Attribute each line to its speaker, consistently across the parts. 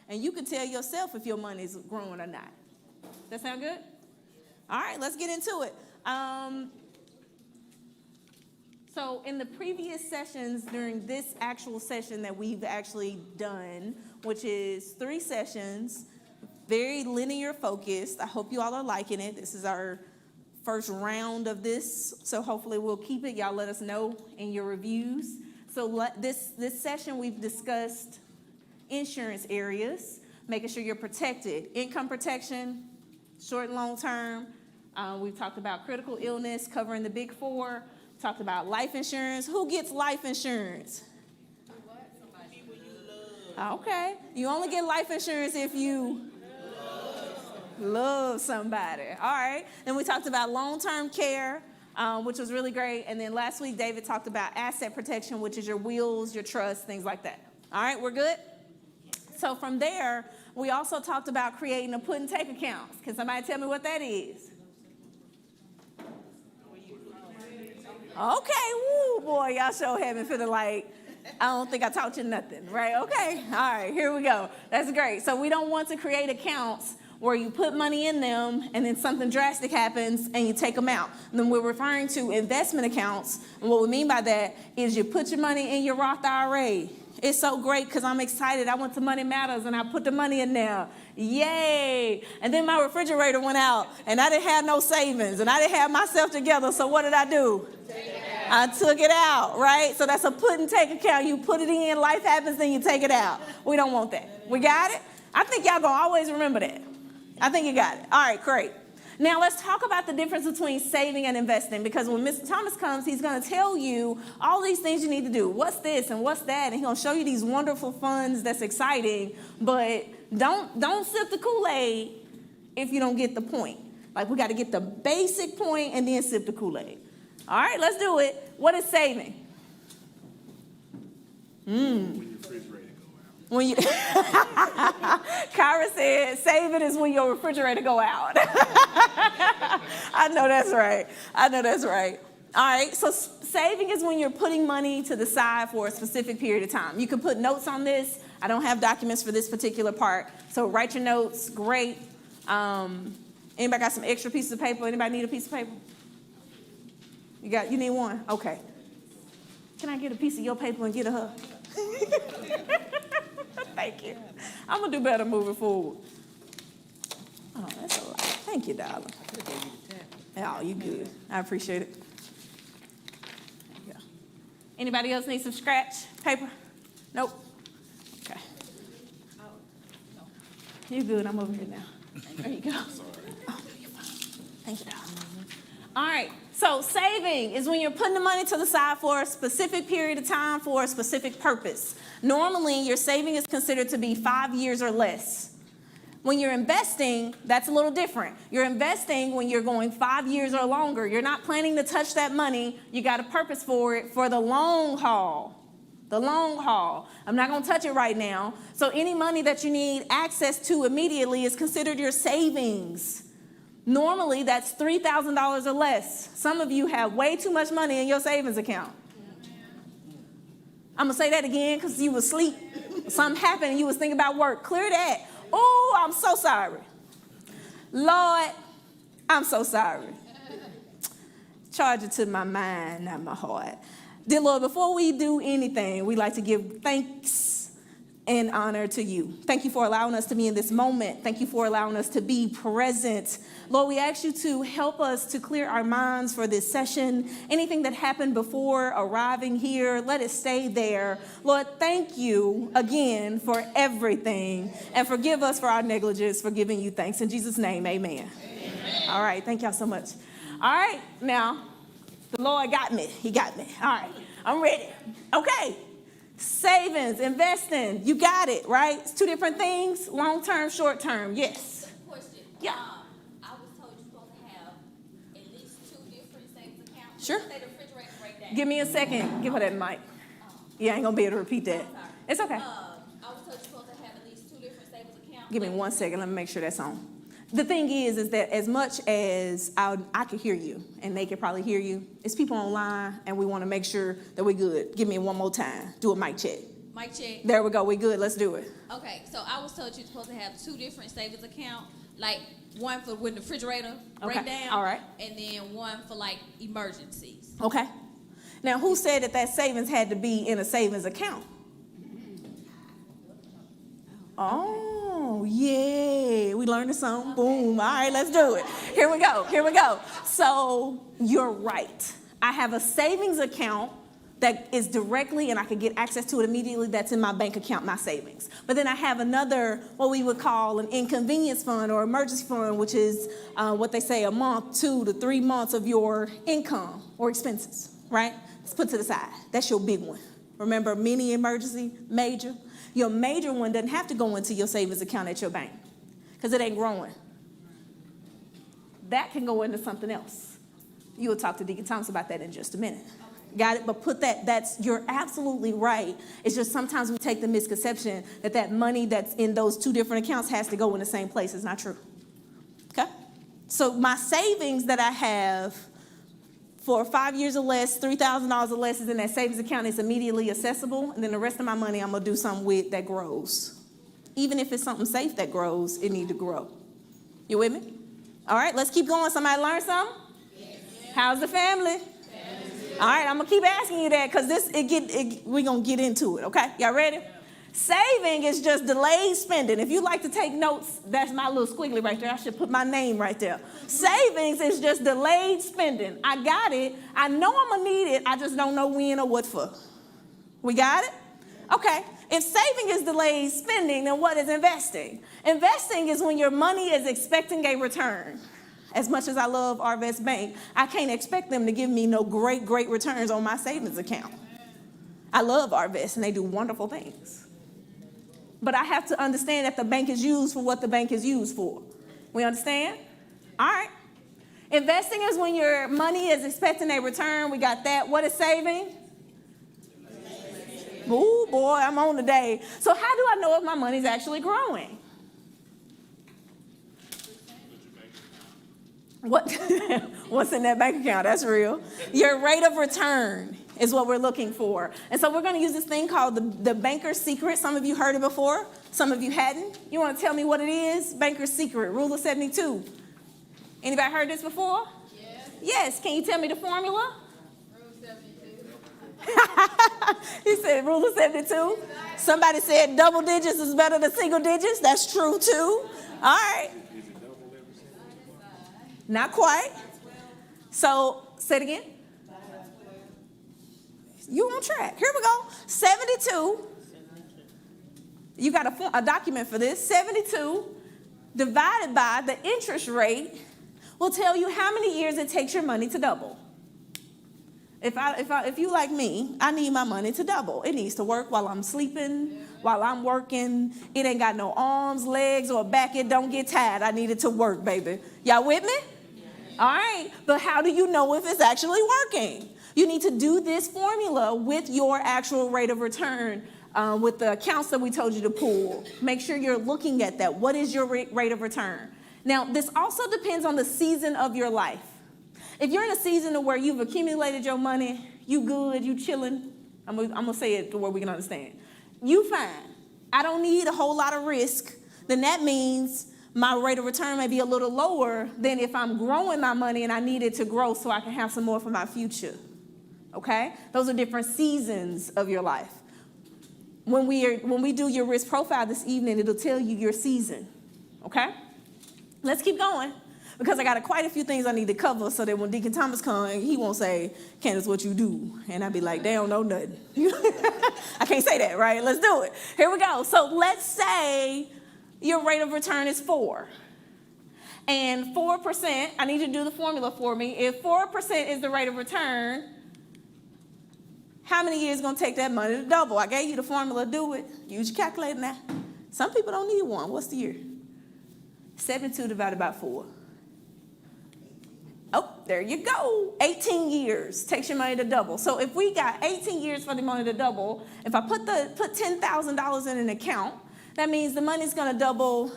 Speaker 1: and you can tell yourself if your money is growing or not. That sound good? All right, let's get into it. So in the previous sessions, during this actual session that we've actually done, which is 3 sessions, very linear focused. I hope you all are liking it. This is our first round of this, so hopefully we'll keep it. Y'all let us know in your reviews. So this session we've discussed insurance areas, making sure you're protected. Income protection, short and long term. We've talked about critical illness, covering the big 4. Talked about life insurance. Who gets life insurance? Okay. You only get life insurance if you love somebody. All right. Then we talked about long-term care, which was really great. And then last week, David talked about asset protection, which is your wills, your trusts, things like that. All right, we're good? So from there, we also talked about creating a put and take accounts. Can somebody tell me what that is? Okay, woo, boy, y'all sure having feeling like I don't think I taught you nothing, right? Okay, all right, here we go. That's great. So we don't want to create accounts where you put money in them and then something drastic happens and you take them out. And then we're referring to investment accounts. And what we mean by that is you put your money in your Roth IRA. It's so great because I'm excited. I went to Money Matters and I put the money in there. Yay. And then my refrigerator went out and I didn't have no savings and I didn't have myself together. So what did I do? I took it out, right? So that's a put and take account. You put it in, life happens, then you take it out. We don't want that. We got it? I think y'all gonna always remember that. I think you got it. All right, great. Now let's talk about the difference between saving and investing, because when Mr. Thomas comes, he's going to tell you all these things you need to do. What's this and what's that? And he's going to show you these wonderful funds that's exciting, but don't sip the Kool-Aid if you don't get the point. Like, we got to get the basic point and then sip the Kool-Aid. All right, let's do it. What is saving? When you Kyra said, saving is when your refrigerator go out. I know that's right. All right, so saving is when you're putting money to the side for a specific period of time. You can put notes on this. I don't have documents for this particular part, so write your notes. Great. Anybody got some extra pieces of paper? Anybody need a piece of paper? You need one? Okay. Can I get a piece of your paper and get a hug? Thank you. I'm going to do better moving forward. Oh, that's a lot. Thank you, darling. Oh, you good. I appreciate it. There you go. Anybody else need some scratch paper? Nope. Okay. You good. I'm over here now. There you go. Oh, you're fine. Thank you, darling. All right. So saving is when you're putting the money to the side for a specific period of time for a specific purpose. Normally, your saving is considered to be 5 years or less. When you're investing, that's a little different. You're investing when you're going 5 years or longer. You're not planning to touch that money. You got a purpose for it for the long haul. The long haul. I'm not going to touch it right now. So any money that you need access to immediately is considered your savings. Normally, that's $3,000 or less. Some of you have way too much money in your savings account. I'm going to say that again because you was asleep. Something happened and you was thinking about work. Clear that. Oh, I'm so sorry. Lord, I'm so sorry. Charge it to my mind, not my heart. Dear Lord, before we do anything, we like to give thanks and honor to you. Thank you for allowing us to be in this moment. Thank you for allowing us to be present. Lord, we ask you to help us to clear our minds for this session. Anything that happened before arriving here, let it stay there. Lord, thank you again for everything, and forgive us for our negligence for giving you thanks. In Jesus' name, amen. All right, thank y'all so much. All right, now, the Lord got me. He got me. All right, I'm ready. Okay. Savings, investing, you got it, right? It's 2 different things, long-term, short-term, yes.
Speaker 2: Question.
Speaker 1: Yeah.
Speaker 2: I was told you're supposed to have at least 2 different savings accounts.
Speaker 1: Sure.
Speaker 2: Say the refrigerator right there.
Speaker 1: Give me a second. Give her that mic. Yeah, I ain't going to be able to repeat that. It's okay.
Speaker 2: I was told you're supposed to have at least 2 different savings accounts.
Speaker 1: Give me 1 second. Let me make sure that's on. The thing is that as much as I could hear you, and they could probably hear you, it's people online, and we want to make sure that we're good. Give me one more time. Do a mic check.
Speaker 2: Mic check.
Speaker 1: There we go. We good. Let's do it.
Speaker 2: Okay, so I was told you're supposed to have 2 different savings accounts, like one for when the refrigerator break
Speaker 1: Okay,
Speaker 2: down.
Speaker 1: all right.
Speaker 2: And then one for like emergencies.
Speaker 1: Okay. Now, who said that savings had to be in a savings account? Oh, yeah. We learned something. Boom. All right, let's do it. Here we go. Here we go. So you're right. I have a savings account that is directly, and I can get access to it immediately, that's in my bank account, my savings. But then I have another, what we would call an inconvenience fund or emergency fund, which is what they say a month, 2 to 3 months of your income or expenses, right? It's put to the side. That's your big one. Remember, mini emergency, major. Your major one doesn't have to go into your savings account at your bank because it ain't growing. That can go into something else. You will talk to Deacon Thomas about that in just a minute. Got it? But put you're absolutely right. It's just sometimes we take the misconception that money that's in those 2 different accounts has to go in the same place. It's not true. Okay? So my savings that I have for 5 years or less, $3,000 or less is in that savings account. It's immediately accessible. And then the rest of my money I'm going to do something with that grows. Even if it's something safe that grows, it needs to grow. You with me? All right, let's keep going. Somebody learn something? Yes. How's the family? All right, I'm going to keep asking you that because we're going to get into it, okay? Y'all ready? Saving is just delayed spending. If you like to take notes, that's my little squiggly right there. I should put my name right there. Savings is just delayed spending. I got it. I know I'm going to need it. I just don't know when or what for. We got it? Okay. If saving is delayed spending, then what is investing? Investing is when your money is expecting a return. As much as I love Arvest Bank, I can't expect them to give me no great returns on my savings account. I love Arvest, and they do wonderful things. But I have to understand that the bank is used for what the bank is used for. We understand? All right. Investing is when your money is expecting a return. We got that. What is saving? Ooh, boy, I'm on today. So how do I know if my money's actually growing? What's in that bank account? That's real. Your rate of return is what we're looking for. And so we're going to use this thing called the banker's secret. Some of you heard it before. Some of you hadn't. You want to tell me what it is? Banker's secret, rule of 72. Anybody heard this before? Yes. Yes. Can you tell me the formula? Rule 72. He said rule of 72. Somebody said double digits is better than single digits. That's true too. All right. Not quite. So, say it again. You on track. Here we go. 72. You got a document for this. 72 divided by the interest rate will tell you how many years it takes your money to double. If you like me, I need my money to double. It needs to work while I'm sleeping, while I'm working. It ain't got no arms, legs, or back. It don't get tired. I need it to work, baby. Y'all with me? All right, but how do you know if it's actually working? You need to do this formula with your actual rate of return, with the accounts that we told you to pull. Make sure you're looking at that. What is your rate of return? Now, this also depends on the season of your life. If you're in a season where you've accumulated your money, you good, you chilling, I'm gonna say it to where we can understand. You fine. I don't need a whole lot of risk. Then that means my rate of return may be a little lower than if I'm growing my money and I need it to grow so I can have some more for my future. Okay? Those are different seasons of your life. When we do your risk profile this evening, it'll tell you your season. Okay? Let's keep going because I got quite a few things I need to cover so that when Deacon Thomas comes, he won't say, Candace, what you do? And I'll be like, they don't know nothing. I can't say that, right? Let's do it. Here we go. So let's say your rate of return is 4. And 4%, I need you to do the formula for me. If 4% is the rate of return, how many years is going to take that money to double? I gave you the formula. Do it. Use your calculator now. Some people don't need one. What's the year? 72 divided by 4. Oh, there you go. 18 years takes your money to double. So if we got 18 years for the money to double, if I put $10,000 in an account, that means the money's going to double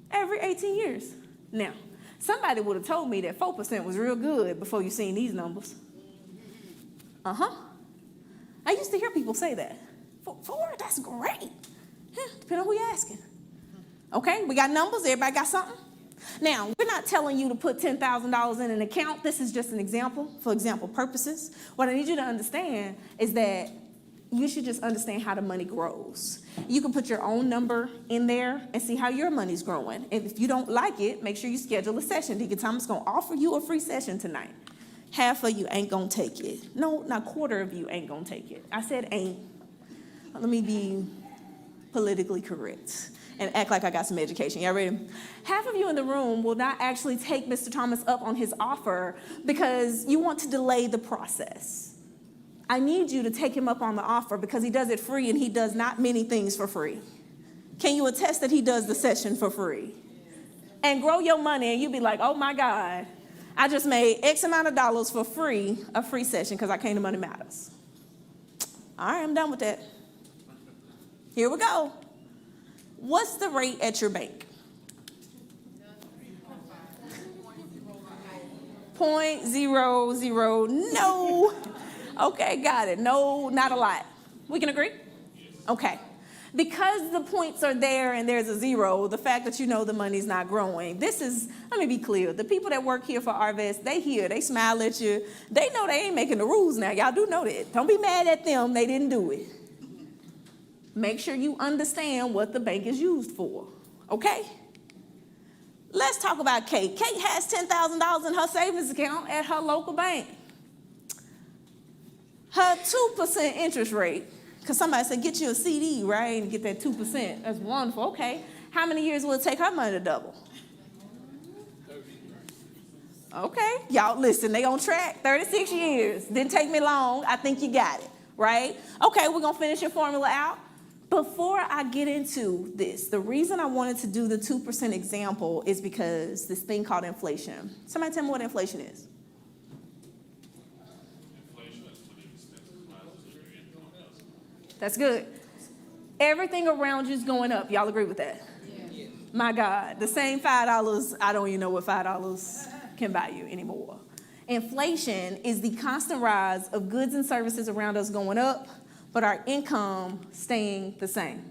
Speaker 1: every 18 years. Now, somebody would have told me that 4% was real good before you seen these numbers. I used to hear people say that. 4, that's great. Depending on who you're asking. Okay, we got numbers. Everybody got something? Now, we're not telling you to put $10,000 in an account. This is just an example for example purposes. What I need you to understand is that you should just understand how the money grows. You can put your own number in there and see how your money's growing. And if you don't like it, make sure you schedule a session. Deacon Thomas is going to offer you a free session tonight. Half of you ain't going to take it. No, not a quarter of you ain't going to take it. I said ain't. Let me be politically correct and act like I got some education. Y'all ready? Half of you in the room will not actually take Mr. Thomas up on his offer because you want to delay the process. I need you to take him up on the offer because he does it free and he does not many things for free. Can you attest that he does the session for free? And grow your money and you be like, oh my God, I just made X amount of dollars for free, a free session because I came to Money Matters. All right, I'm done with that. Here we go. What's the rate at your bank? 0.00. No. Okay, got it. No, not a lot. We can agree? Okay. Because the points are there and there's a zero, the fact that you know the money's not growing, this is, let me be clear, the people that work here for Arvest, they hear, they smile at you. They know they ain't making the rules now. Y'all do know that. Don't be mad at them. They didn't do it. Make sure you understand what the bank is used for, okay? Let's talk about Kate. Kate has $10,000 in her savings account at her local bank. Her 2% interest rate, because somebody said, get you a CD, right, and get that 2%. That's wonderful, okay. How many years will it take her money to double? Okay, y'all listen, they on track, 36 years. Didn't take me long, I think you got it, right? Okay, we're gonna finish your formula out. Before I get into this, the reason I wanted to do the 2% example is because this thing called inflation. Somebody tell me what inflation is.
Speaker 3: Inflation is when the expenses rise as your income does.
Speaker 1: That's good. Everything around you is going up. Y'all agree with that? Yeah. My God, the same $5, I don't even know what $5 can buy you anymore. Inflation is the constant rise of goods and services around us going up, but our income staying the same,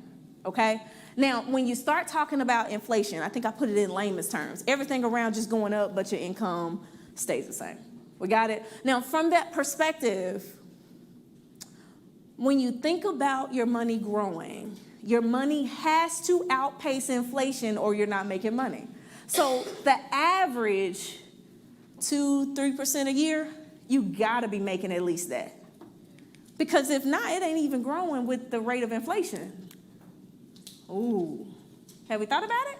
Speaker 1: okay? Now, when you start talking about inflation, I think I put it in layman's terms. Everything around just going up, but your income stays the same. We got it? Now, from that perspective, when you think about your money growing, your money has to outpace inflation or you're not making money. So the average 2-3% a year, you gotta be making at least that. Because if not, it ain't even growing with the rate of inflation. Ooh, have we thought about it?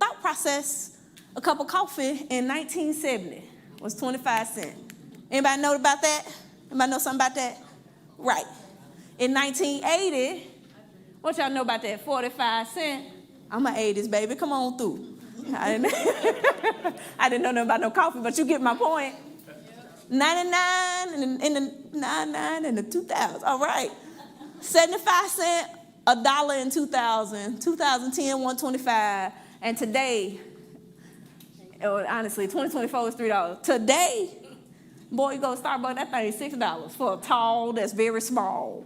Speaker 1: Thought process, a cup of coffee in 1970 was 25 cents. Anybody know about that? Anybody know something about that? Right. In 1980, what y'all know about that? 45 cents. I'm an 80s baby, come on through. I didn't know nothing about no coffee, but you get my point. 99 and the 99 and the 2000. All right. 75 cents, $1 in 2000, 2010, 125, and today, honestly, 2024 is $3. Today, boy, you go to Starbucks, that thing is $6 for a tall that's very small.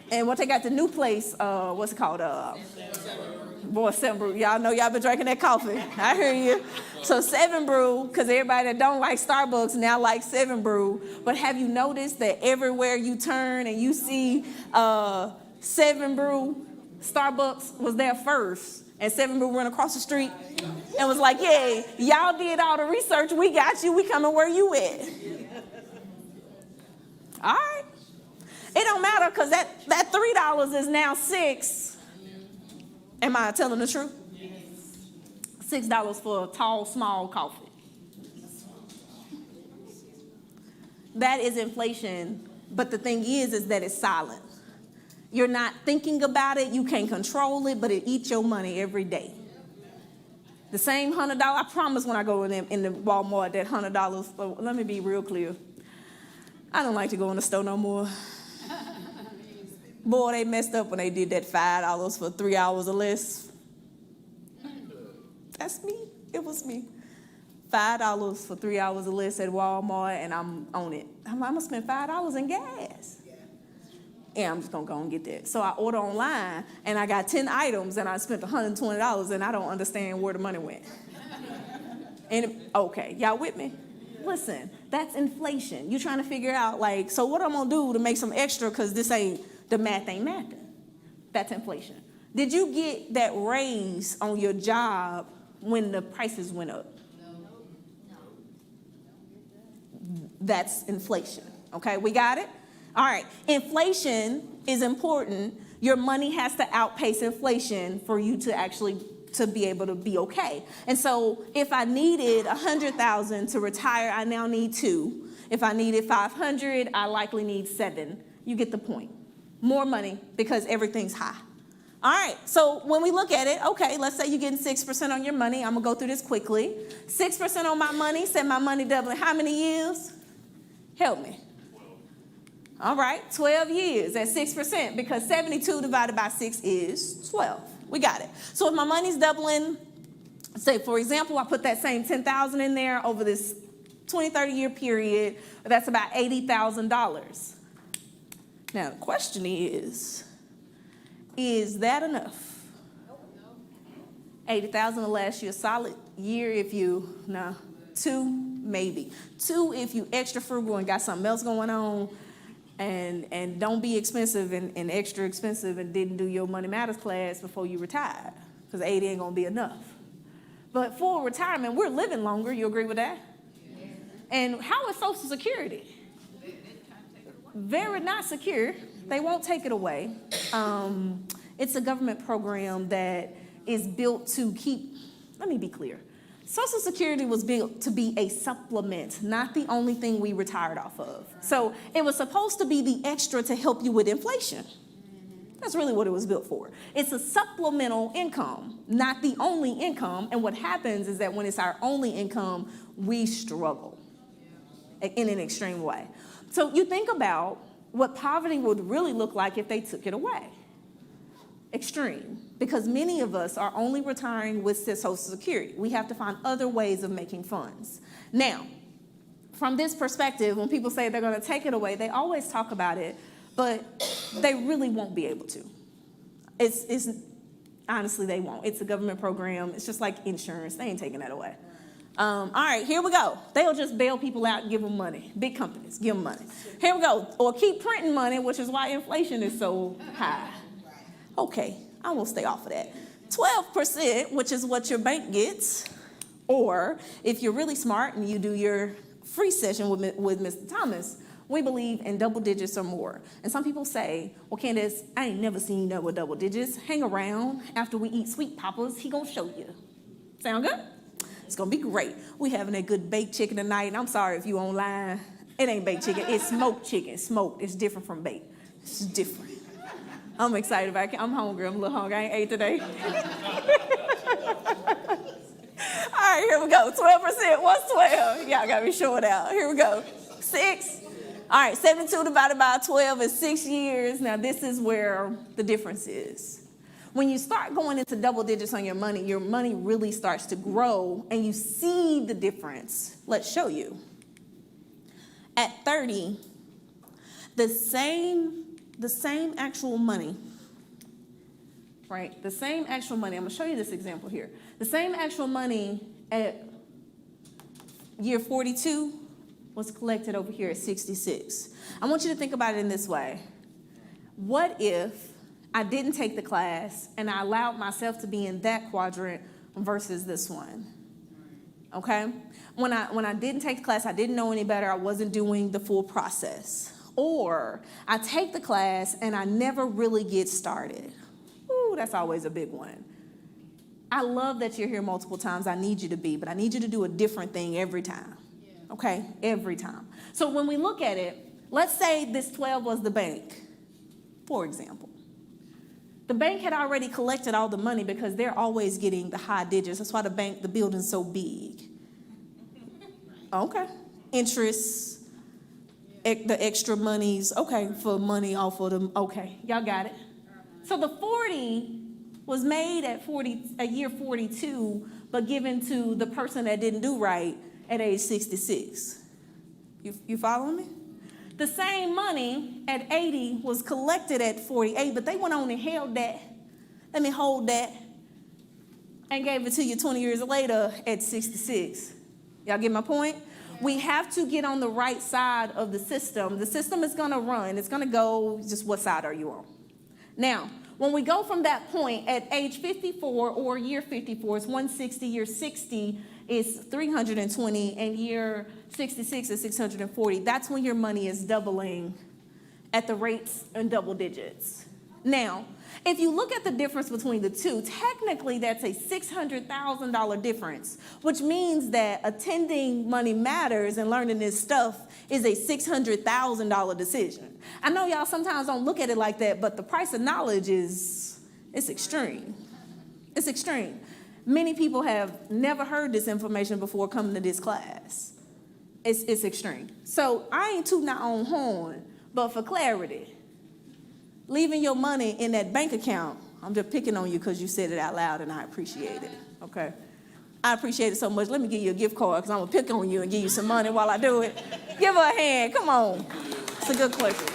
Speaker 1: And what they got the new place, what's it called? Boy, 7 Brew. Y'all know y'all been drinking that coffee. I hear you. So 7 Brew, because everybody that don't like Starbucks now like 7 Brew. But have you noticed that everywhere you turn and you see 7 Brew, Starbucks was there first, and 7 Brew went across the street and was like, yeah, y'all did all the research. We got you. We coming where you at. All right. It don't matter because that $3 is now $6. Am I telling the truth? $6 for a tall, small coffee. That is inflation, but the thing is that it's silent. You're not thinking about it, you can't control it, but it eats your money every day. The same $100, I promise when I go in the Walmart, that $100, let me be real clear. I don't like to go in the store no more. Boy, they messed up when they did that $5 for 3 hours or less. That's me. It was me. $5 for 3 hours of list at Walmart, and I'm on it. I'm gonna spend $5 in gas. Yeah, I'm just gonna go and get that. So I order online, and I got 10 items, and I spent $120, and I don't understand where the money went. Okay, y'all with me? Listen, that's inflation. You're trying to figure out, like, so what I'm gonna do to make some extra, because the math ain't mathing. That's inflation. Did you get that raise on your job when the prices went up? That's inflation. Okay, we got it? All right, inflation is important. Your money has to outpace inflation for you to actually to be able to be okay. And so if I needed 100,000 to retire, I now need 2. If I needed 500, I likely need 7. You get the point. More money because everything's high. All right, so when we look at it, okay, let's say you're getting 6% on your money. I'm gonna go through this quickly. 6% on my money, said my money doubling. How many years? Help me.
Speaker 3: 12.
Speaker 1: All right, 12 years at 6% because 72 divided by 6 is 12. We got it. So if my money's doubling, say for example, I put that same 10,000 in there over this 20, 30 year period, that's about $80,000. Now the question is that enough? 80,000 will last you a solid year if you, no, 2 maybe. 2 if you extra frugal and got something else going on. And don't be expensive and extra expensive and didn't do your Money Matters class before you retired, because 80 ain't gonna be enough. But for retirement, we're living longer. You agree with that? Yeah. And how is Social Security? Very not secure. They won't take it away. It's a government program that is built to keep, let me be clear. Social Security was built to be a supplement, not the only thing we retired off of. So it was supposed to be the extra to help you with inflation. That's really what it was built for. It's a supplemental income, not the only income. And what happens is that when it's our only income, we struggle in an extreme way. So you think about what poverty would really look like if they took it away. Extreme, because many of us are only retiring with Social Security. We have to find other ways of making funds. Now, from this perspective, when people say they're going to take it away, they always talk about it, but they really won't be able to. It's honestly, they won't. It's a government program. It's just like insurance. They ain't taking that away. All right, here we go. They'll just bail people out and give them money. Big companies, give them money. Here we go. Or keep printing money, which is why inflation is so high. Okay, I won't stay off of that. 12%, which is what your bank gets, or if you're really smart and you do your free session with Mr. Thomas, we believe in double digits or more. And some people say, well, Candace, I ain't never seen that with double digits. Hang around after we eat Sweet Papas. He gonna show you. Sound good? It's gonna be great. We having a good baked chicken tonight, and I'm sorry if you online. It ain't baked chicken, it's smoked chicken. Smoked, it's different from baked. It's different. I'm excited about it. I'm hungry. I'm a little hungry. I ain't ate today. All right, here we go. 12%. What's 12? Y'all got me short out. Here we go. 6. All right, 72 divided by 12 is 6 years. Now, this is where the difference is. When you start going into double digits on your money really starts to grow, and you see the difference. Let's show you. At 30, the same actual money, right? The same actual money. I'm going to show you this example here. The same actual money at year 42 was collected over here at 66. I want you to think about it in this way. What if I didn't take the class and I allowed myself to be in that quadrant versus this one? Okay? When I didn't take the class, I didn't know any better. I wasn't doing the full process. Or I take the class and I never really get started. Ooh, that's always a big one. I love that you're here multiple times. I need you to be, but I need you to do a different thing every time. Okay? Every time. So when we look at it, let's say this 12 was the bank, for example. The bank had already collected all the money because they're always getting the high digits. That's why the building's so big. Okay. Interest, the extra monies, okay, for money off of them. Okay, y'all got it. So the 40 was made at year 42, but given to the person that didn't do right at age 66. You following me? The same money at 80 was collected at 48, but they went on and held that. Let me hold that. And gave it to you 20 years later at 66. Y'all get my point? We have to get on the right side of the system. The system is going to run. It's going to go, just what side are you on? Now, when we go from that point at age 54 or year 54, it's 160, year 60 is 320, and year 66 is 640. That's when your money is doubling at the rates in double digits. Now, if you look at the difference between the two, technically that's a $600,000 difference, which means that attending Money Matters and learning this stuff is a $600,000 decision. I know y'all sometimes don't look at it like that, but the price of knowledge it's extreme. It's extreme. Many people have never heard this information before coming to this class. It's extreme. So I ain't tooting our own horn, but for clarity, leaving your money in that bank account, I'm just picking on you because you said it out loud and I appreciate it, okay? I appreciate it so much. Let me give you a gift card because I'm going to pick on you and give you some money while I do it. Give her a hand. Come on. It's a good question.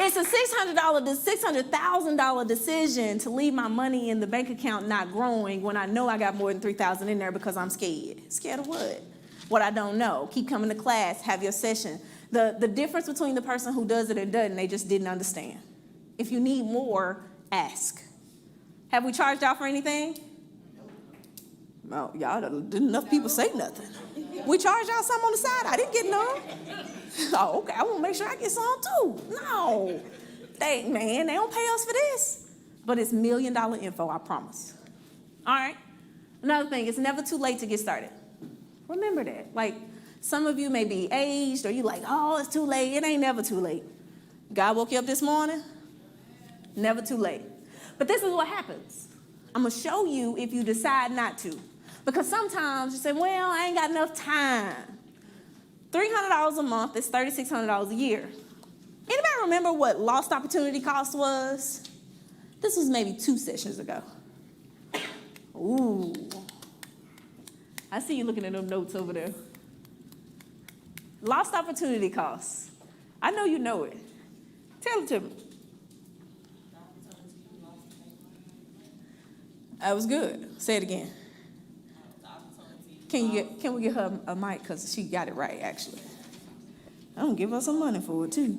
Speaker 1: It's a $600,000 decision to leave my money in the bank account not growing when I know I got more than $3,000 in there because I'm scared. Scared of what? What I don't know. Keep coming to class. Have your session. The difference between the person who does it and doesn't, they just didn't understand. If you need more, ask. Have we charged y'all for anything? No, y'all didn't enough people say nothing. We charged y'all some on the side. I didn't get none. Oh, okay. I want to make sure I get some too. No, they don't pay us for this. But it's $1 million info, I promise. All right. Another thing, it's never too late to get started. Remember that. Like, some of you may be aged or you like, oh, it's too late. It ain't never too late. God woke you up this morning? Never too late. But this is what happens. I'm going to show you if you decide not to. Because sometimes you say, well, I ain't got enough time. $300 a month is $3,600 a year. Anybody remember what lost opportunity cost was? This was maybe 2 sessions ago. Ooh. I see you looking at them notes over there. Lost opportunity costs. I know you know it. Tell it to me. That was good. Say it again. Can we get her a mic because she got it right actually. I'm gonna give her some money for it too.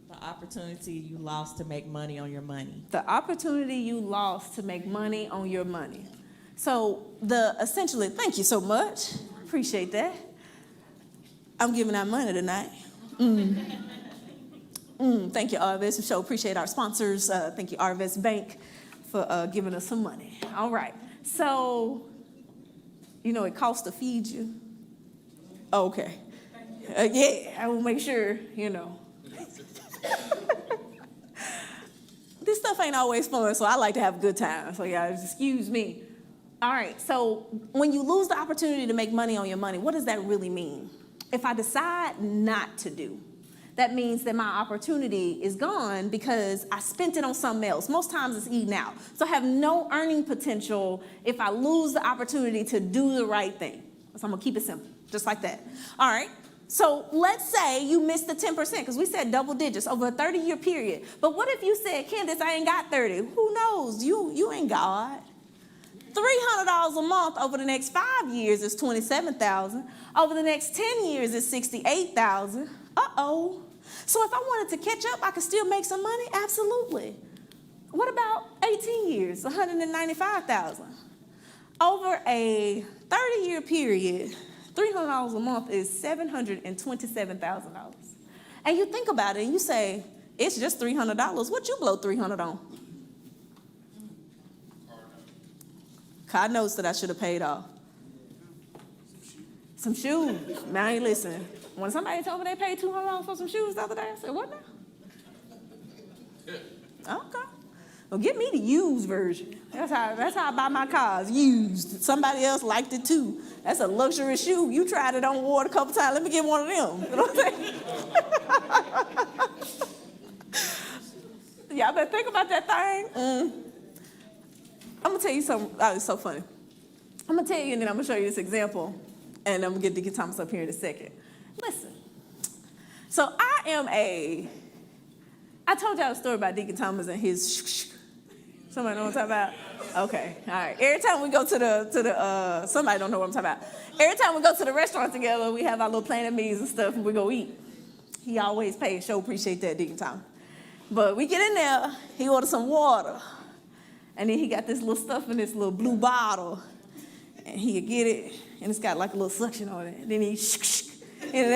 Speaker 4: The opportunity you lost to make money on your money.
Speaker 1: The opportunity you lost to make money on your money. So essentially, thank you so much. Appreciate that. I'm giving out money tonight. Thank you, Arvest. We sure appreciate our sponsors. Thank you, Arvest Bank, for giving us some money. All right. So, it costs to feed you. Okay. Yeah, I will make sure, This stuff ain't always fun, so I like to have a good time. So, y'all, excuse me. All right. So, when you lose the opportunity to make money on your money, what does that really mean? If I decide not to do, that means that my opportunity is gone because I spent it on something else. Most times it's eating out. So I have no earning potential if I lose the opportunity to do the right thing. So I'm going to keep it simple, just like that. All right. So let's say you missed the 10% because we said double digits over a 30-year period. But what if you said, Candace, I ain't got 30? Who knows? You ain't God. $300 a month over the next 5 years is $27,000. Over the next 10 years is $68,000. Uh-oh. So if I wanted to catch up, I could still make some money? Absolutely. What about 18 years, $195,000? Over a 30-year period, $300 a month is $727,000. And you think about it and you say, it's just $300. What you blow $300 on? Car notes that I should have paid off. Some shoes. Man, listen. When somebody told me they paid $200 for some shoes the other day, I said, what now? Okay. Well, get me the used version. That's how I buy my cars, used. Somebody else liked it too. That's a luxury shoe. You tried it on, wore it a couple times. Let me get one of them. You know what I'm saying? Y'all better think about that thing. I'm going to tell you something. Oh, it's so funny. I'm going to tell you, and then I'm going to show you this example, and I'm going to get Deacon Thomas up here in a second. Listen. So I told y'all a story about Deacon Thomas and his Somebody know what I'm talking about? Okay, all right. Every time we go to the somebody don't know what I'm talking about. Every time we go to the restaurant together, we have our little Planet Meals and stuff, and we go eat. He always pays. Sure appreciate that, Deacon Thomas. But we get in there, he orders some water, and then he got this little stuff in this little blue bottle, and he'll get it, and it's got like a little suction on it. And then he in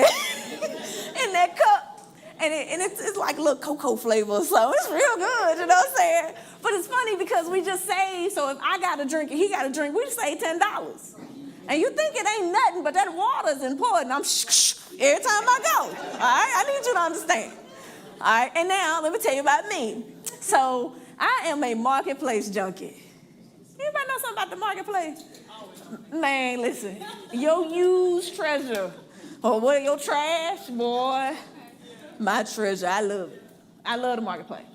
Speaker 1: that cup. And it's like a little cocoa flavor, so it's real good, you know what I'm saying? But it's funny because we just saved, so if I got a drink and he got a drink, we just saved $10. And you think it ain't nothing, but that water's important. I'm every time I go, all right? I need you to understand. All right, and now let me tell you about me. So I am a marketplace junkie. Anybody know something about the marketplace? Man, listen, your used treasure, or what, your trash, boy. My treasure, I love it. I love the marketplace.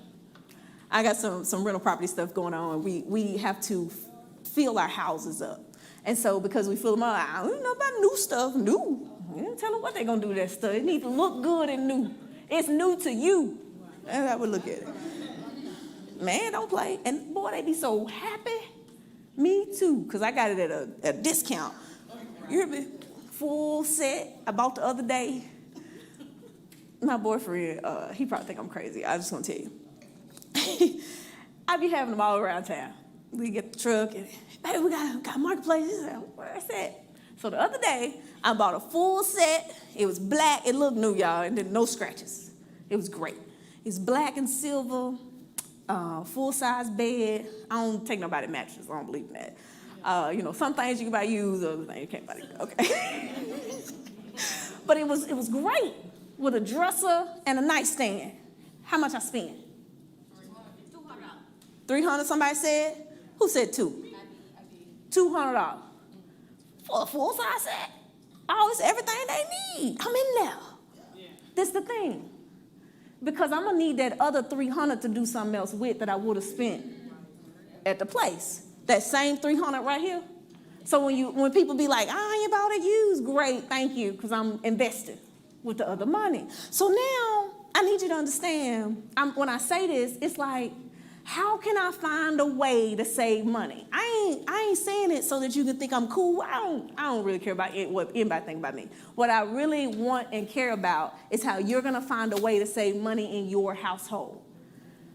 Speaker 1: I got some rental property stuff going on. We have to fill our houses up. And so because we fill them up, I don't know about new stuff, new. You didn't tell them what they're going to do with that stuff. It needs to look good and new. It's new to you. That's how I would look at it. Man, don't play. And boy, they be so happy. Me too, because I got it at a discount. You hear me? Full set I bought the other day. My boyfriend, he probably think I'm crazy. I just want to tell you. I be having them all around town. We get the truck and, hey, we got marketplace. He said, where's that? So the other day, I bought a full set. It was black. It looked new, y'all, and then no scratches. It was great. It's black and silver, full-size bed. I don't take nobody mattresses. I don't believe in that. Some things you can buy used, other things you can't buy. Okay. But it was great. With a dresser and a nightstand. How much I spent? $300, somebody said? Who said $200? $200. For a full-size set? Oh, it's everything they need. I'm in there. This the thing. Because I'm going to need that other $300 to do something else with that I would have spent at the place. That same $300 right here. So when people be like, you bought it used, great, thank you, because I'm invested with the other money. So now I need you to understand, when I say this, it's like, how can I find a way to save money? I ain't saying it so that you can think I'm cool. I don't really care about what anybody think about me. What I really want and care about is how you're gonna find a way to save money in your household.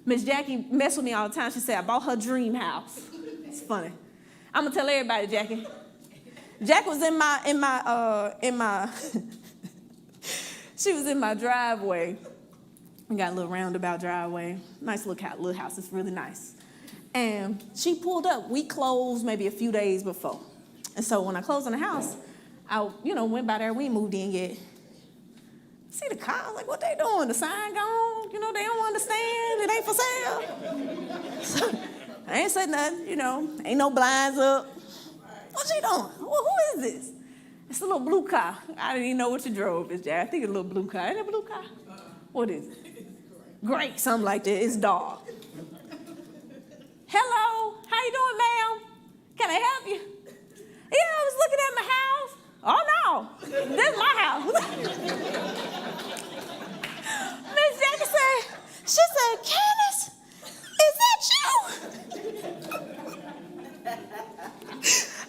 Speaker 1: Miss Jackie mess with me all the time. She said I bought her dream house. It's funny. I'm gonna tell everybody, Jackie. Jack was in my she was in my driveway. We got a little roundabout driveway. Nice little house. It's really nice. And she pulled up. We closed maybe a few days before. And so when I closed on the house, I went by there. We ain't moved in yet. See the car? I was like, what they doing? The sign gone? They don't understand. It ain't for sale. So, I ain't said nothing, ain't no blinds up. What you doing? Well, who is this? It's a little blue car. I didn't even know what you drove, Miss Jack. I think it's a little blue car. Ain't it a blue car? What is it? Great, something like that. It's dark. Hello, how you doing, ma'am? Can I help you? Yeah, I was looking at my house. Oh, no, this is my house. Miss Jackie she said, Candace, is that you? And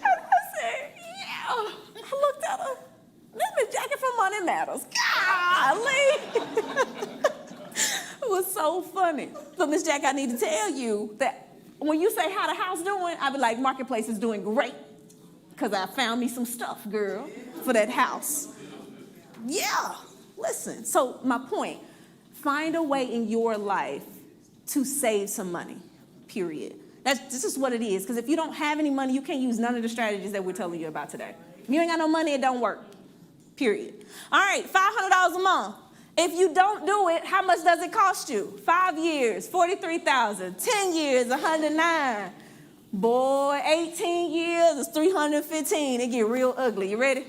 Speaker 1: I said, yeah. I looked at her. This Miss Jackie from Money Matters. Golly. It was so funny. So, Miss Jackie, I need to tell you that when you say how the house doing, I be like, Marketplace is doing great. Because I found me some stuff, girl, for that house. Yeah. Listen. So, my point, find a way in your life to save some money, period. This is what it is. Because if you don't have any money, you can't use none of the strategies that we're telling you about today. If you ain't got no money, it don't work, period. All right, $500 a month. If you don't do it, how much does it cost you? 5 years, $43,000. 10 years, $109,000. Boy, 18 years is $315,000. It get real ugly. You ready?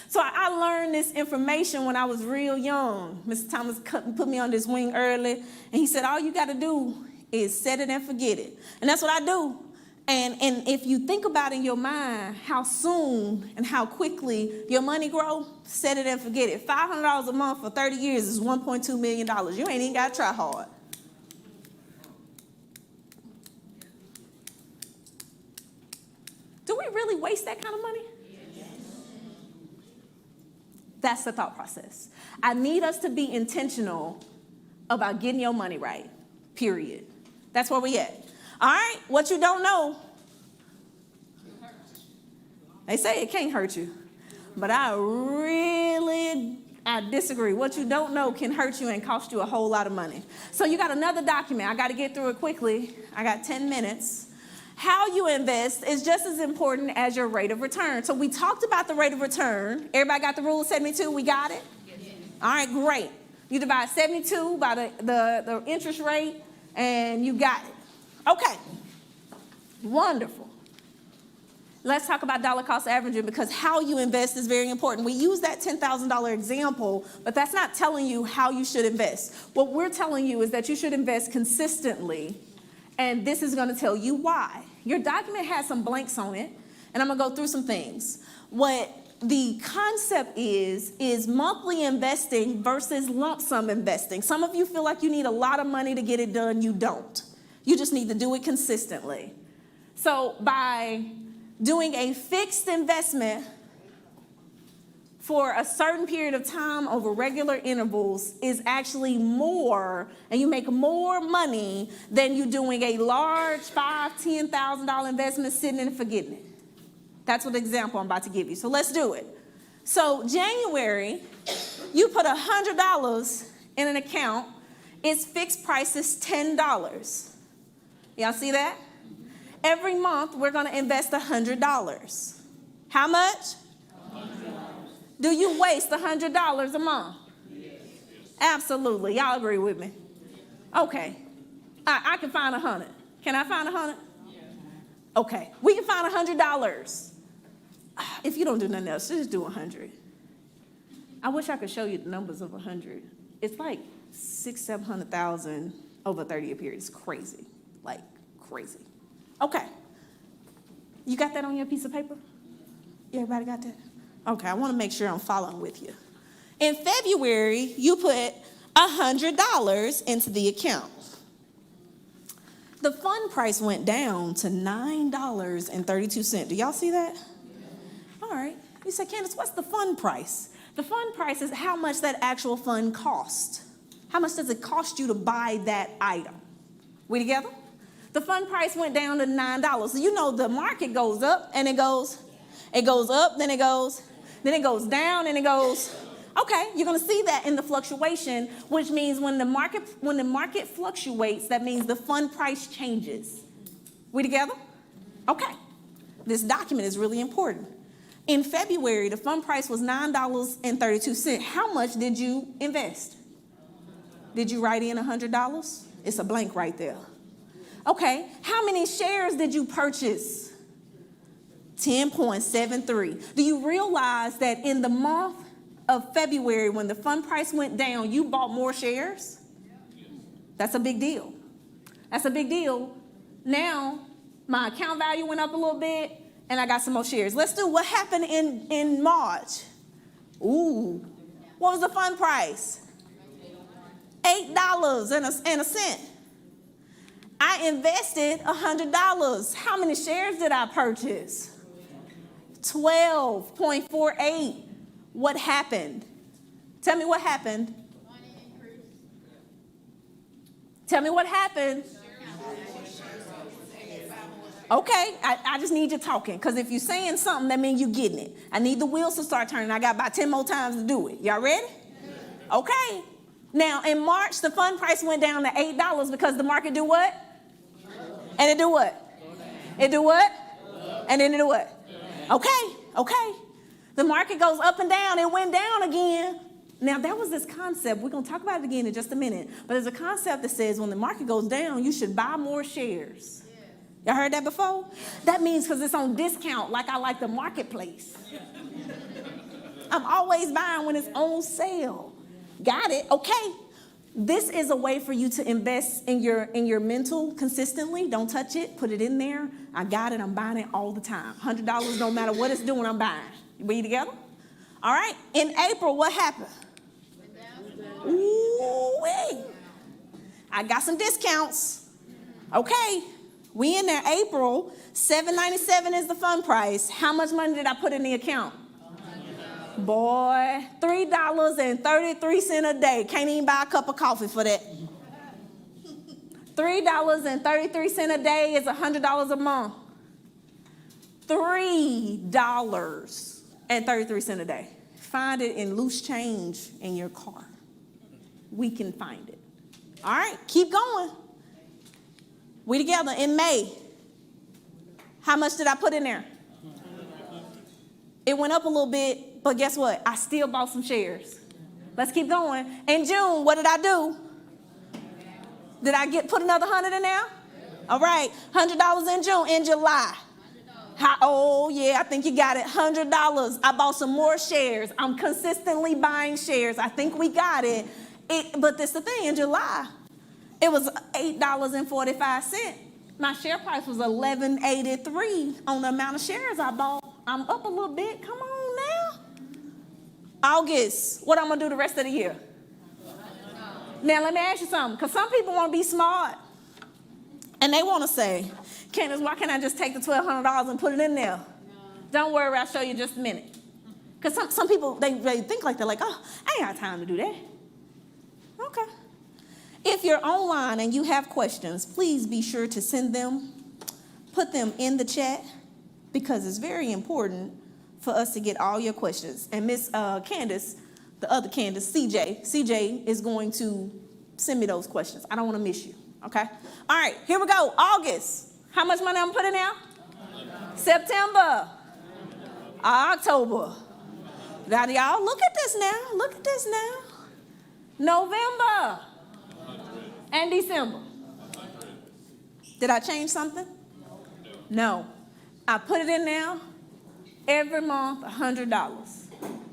Speaker 1: So I learned this information when I was real young. Mr. Thomas put me on this wing early, and he said, all you got to do is set it and forget it. And that's what I do. And if you think about in your mind how soon and how quickly your money grow, set it and forget it. $500 a month for 30 years is $1.2 million. You ain't even got to try hard. Do we really waste that kind of money? Yes. That's the thought process. I need us to be intentional about getting your money right, period. That's where we at. All right, what you don't know, they say it can't hurt you, but I disagree. What you don't know can hurt you and cost you a whole lot of money. So you got another document. I got to get through it quickly. I got 10 minutes. How you invest is just as important as your rate of return. So we talked about the rate of return. Everybody got the rule of 72? We got it? Yes. All right, great. You divide 72 by the interest rate, and you got it. Okay, wonderful. Let's talk about dollar cost averaging, because how you invest is very important. We use that $10,000 example, but that's not telling you how you should invest. What we're telling you is that you should invest consistently, and this is going to tell you why. Your document has some blanks on it, and I'm going to go through some things. What the concept is monthly investing versus lump sum investing. Some of you feel like you need a lot of money to get it done. You don't. You just need to do it consistently. So by doing a fixed investment for a certain period of time over regular intervals is actually more, and you make more money than you doing a large $5,000, $10,000 investment sitting and forgetting it. That's what example I'm about to give you. So let's do it. So January, you put $100 in an account. Its fixed price is $10. Y'all see that? Every month, we're going to invest $100. How much? $100. Do you waste $100 a month? Yes. Absolutely. Y'all agree with me? Okay. I can find 100. Can I find 100? Yes. Okay. We can find $100. If you don't do nothing else, just do 100. I wish I could show you the numbers of 100. It's like 600,000, 700,000 over a 30-year period. It's crazy. Like crazy. Okay. You got that on your piece of paper? Everybody got that? Okay, I want to make sure I'm following with you. In February, you put $100 into the account. The fund price went down to $9.32. Do y'all see that? All right. You say, Candace, what's the fund price? The fund price is how much that actual fund cost. How much does it cost you to buy that item? We together? The fund price went down to $9. So you know the market goes up and it goes up, then it goes down and it goes. Okay, you're going to see that in the fluctuation, which means when the market fluctuates, that means the fund price changes. We together? Okay. This document is really important. In February, the fund price was $9.32. How much did you invest? Did you write in $100? It's a blank right there. Okay, how many shares did you purchase? 10.73. Do you realize that in the month of February, when the fund price went down, you bought more shares? That's a big deal. That's a big deal. Now, my account value went up a little bit, and I got some more shares. Let's do what happened in March. Ooh, what was the fund price? $8.01. I invested $100. How many shares did I purchase? 12.48. What happened? Tell me what happened. Tell me what happened. Okay, I just need you talking, because if you're saying something, that means you're getting it. I need the wheels to start turning. I got about 10 more times to do it. Y'all ready? Okay. Now, in March, the fund price went down to $8 because the market do what? And it do what? It do what? And then it do what? Okay. The market goes up and down. It went down again. Now, there was this concept. We're going to talk about it again in just a minute. But there's a concept that says when the market goes down, you should buy more shares. Y'all heard that before? That means because it's on discount, like I like the marketplace. I'm always buying when it's on sale. Got it? Okay. This is a way for you to invest in your mental consistently. Don't touch it. Put it in there. I got it. I'm buying it all the time. $100, no matter what it's doing, I'm buying. We together? All right. In April, what happened? Ooh-wee. I got some discounts. Okay. We in there, April. $7.97 is the fund price. How much money did I put in the account? Boy, $3.33 a day. Can't even buy a cup of coffee for that. $3.33 a day is $100 a month. $3.33 a day. Find it in loose change in your car. We can find it. All right, keep going. We together in May. How much did I put in there? It went up a little bit, but guess what? I still bought some shares. Let's keep going. In June, what did I do? Did I put another 100 in there? All right, $100 in June. In July. Oh, yeah, I think you got it. $100. I bought some more shares. I'm consistently buying shares. I think we got it. But this the thing, in July, it was $8.45. My share price was $11.83 on the amount of shares I bought. I'm up a little bit. Come on now. August, what I'm going to do the rest of the year? Now, let me ask you something, because some people want to be smart. And they want to say, Candace, why can't I just take the $1,200 and put it in there? Don't worry, I'll show you just a minute. Because some people, they think like they're like, oh, I ain't got time to do that. Okay. If you're online and you have questions, please be sure to send them, put them in the chat, because it's very important for us to get all your questions. And Miss Candace, the other Candace, CJ is going to send me those questions. I don't want to miss you, okay? All right, here we go. August. How much money I'm putting out? September. October. Now, y'all, look at this now. Look at this now. November. And December. Did I change something? No. I put it in now. Every month, $100.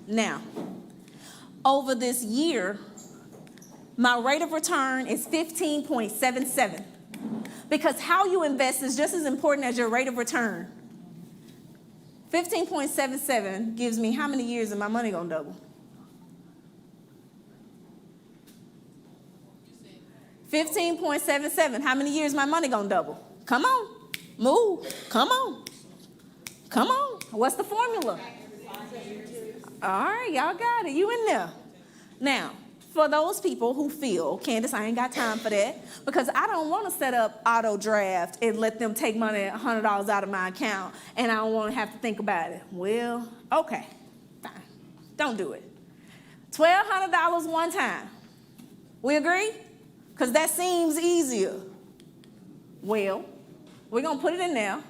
Speaker 1: Now, over this year, my rate of return is 15.77. Because how you invest is just as important as your rate of return. 15.77 gives me how many years and my money gonna double? 15.77. How many years my money gonna double? Come on. Move. Come on. Come on. What's the formula? All right, y'all got it. You in there. Now, for those people who feel, Candace, I ain't got time for that, because I don't want to set up auto draft and let them take money, $100 out of my account, and I don't want to have to think about it. Well, okay, fine. Don't do it. $1,200 one time. We agree? Because that seems easier. Well, we're going to put it in there.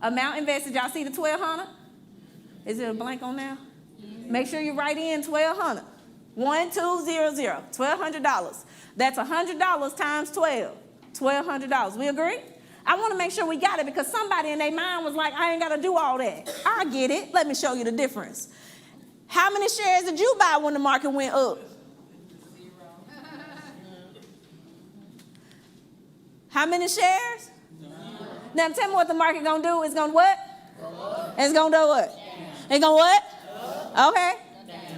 Speaker 1: Amount invested, y'all see the $1,200? Is it a blank on there? Make sure you write in $1,200. 1200, $1,200. That's $100 times 12. $1,200. We agree? I want to make sure we got it, because somebody in their mind was like, I ain't got to do all that. I get it. Let me show you the difference. How many shares did you buy when the market went up?
Speaker 2: 0.
Speaker 1: How many shares? Now tell me what the market gonna do. It's gonna what? It's gonna do what? It's gonna what? Okay.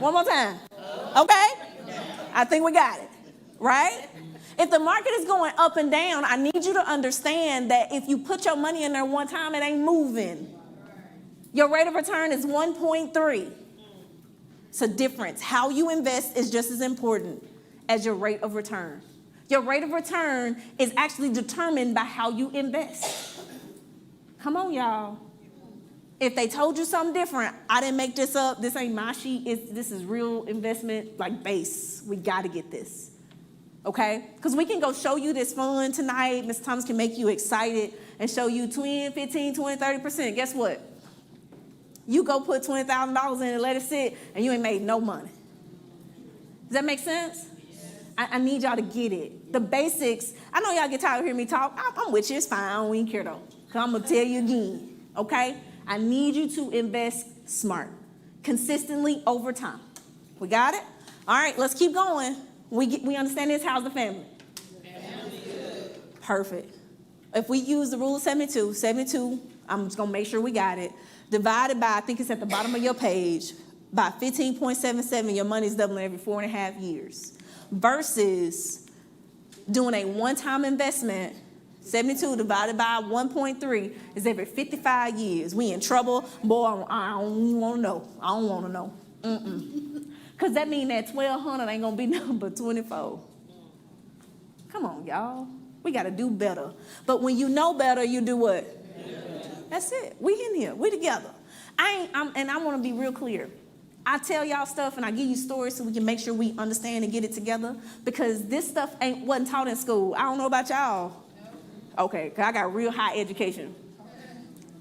Speaker 1: One more time. Okay. I think we got it. Right? If the market is going up and down, I need you to understand that if you put your money in there one time, it ain't moving. Your rate of return is 1.3. It's a difference. How you invest is just as important as your rate of return. Your rate of return is actually determined by how you invest. Come on, y'all. If they told you something different, I didn't make this up. This ain't my sheet. This is real investment, like base. We got to get this, okay? Because we can go show you this fund tonight. Ms. Thomas can make you excited and show you 10, 15, 20, 30%. Guess what? You go put $20,000 in and let it sit, and you ain't made no money. Does that make sense? I need y'all to get it. The basics. I know y'all get tired of hearing me talk. I'm with you. It's fine. I don't even care, though. Because I'm going to tell you again, okay? I need you to invest smart. consistently over time. We got it? All right, let's keep going. We understand this. How's the family? Perfect. If we use the rule of 72, I'm just going to make sure we got it, divided by, I think it's at the bottom of your page, by 15.77, your money's doubling every 4.5 years. Versus doing a one-time investment, 72 divided by 1.3 is every 55 years. We in trouble. Boy, I don't want to know. I don't want to know. Because that means that 1,200 ain't going to be nothing but 24. Come on, y'all. We got to do better. But when you know better, you do what? That's it. We in here. We together. And I want to be real clear. I tell y'all stuff and I give you stories so we can make sure we understand and get it together, because this stuff wasn't taught in school. I don't know about y'all. Okay, because I got real high education.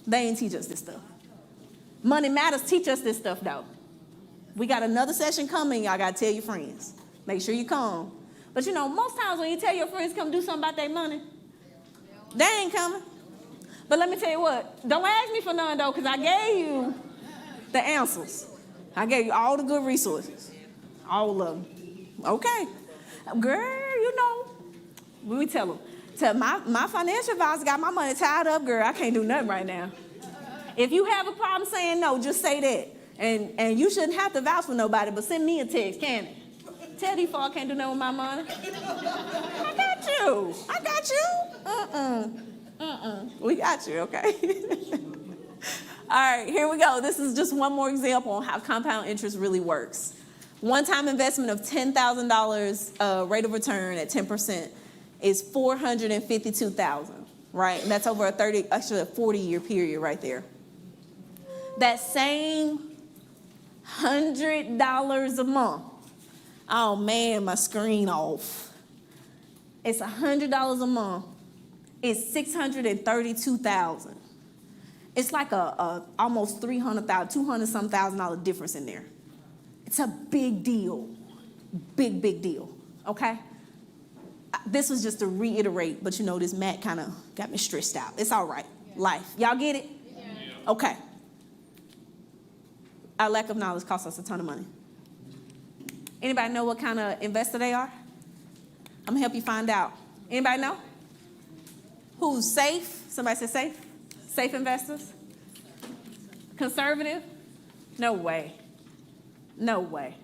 Speaker 1: They ain't teach us this stuff. Money Matters teach us this stuff, though. We got another session coming. Y'all got to tell your friends. Make sure you come. But, you know, most times when you tell your friends come do something about their money, they ain't coming. But let me tell you what. Don't ask me for none, though, because I gave you the answers. I gave you all the good resources. All of them. Okay. Girl, you know, we tell them. Tell my financial advisor got my money tied up, girl. I can't do nothing right now. If you have a problem saying no, just say that. And you shouldn't have to vouch for nobody, but send me a text, can it? Tell these folks I can't do nothing with my money. I got you. We got you, okay? All right, here we go. This is just one more example on how compound interest really works. One-time investment of $10,000 rate of return at 10% is $452,000, right? And that's over a 40-year period right there. That same $100 a month. Oh man, my screen off. It's $100 a month. It's $632,000. It's like a almost $300,000, $200-some thousand difference in there. It's a big deal. Big deal. Okay? This was just to reiterate, but you know, this Matt kind of got me stressed out. It's all right. Life. Y'all get it? Yeah. Okay. Our lack of knowledge costs us a ton of money. Anybody know what kind of investor they are? I'm going to help you find out. Anybody know? Who's safe? Somebody say safe? Safe investors? Conservative? No way. No way.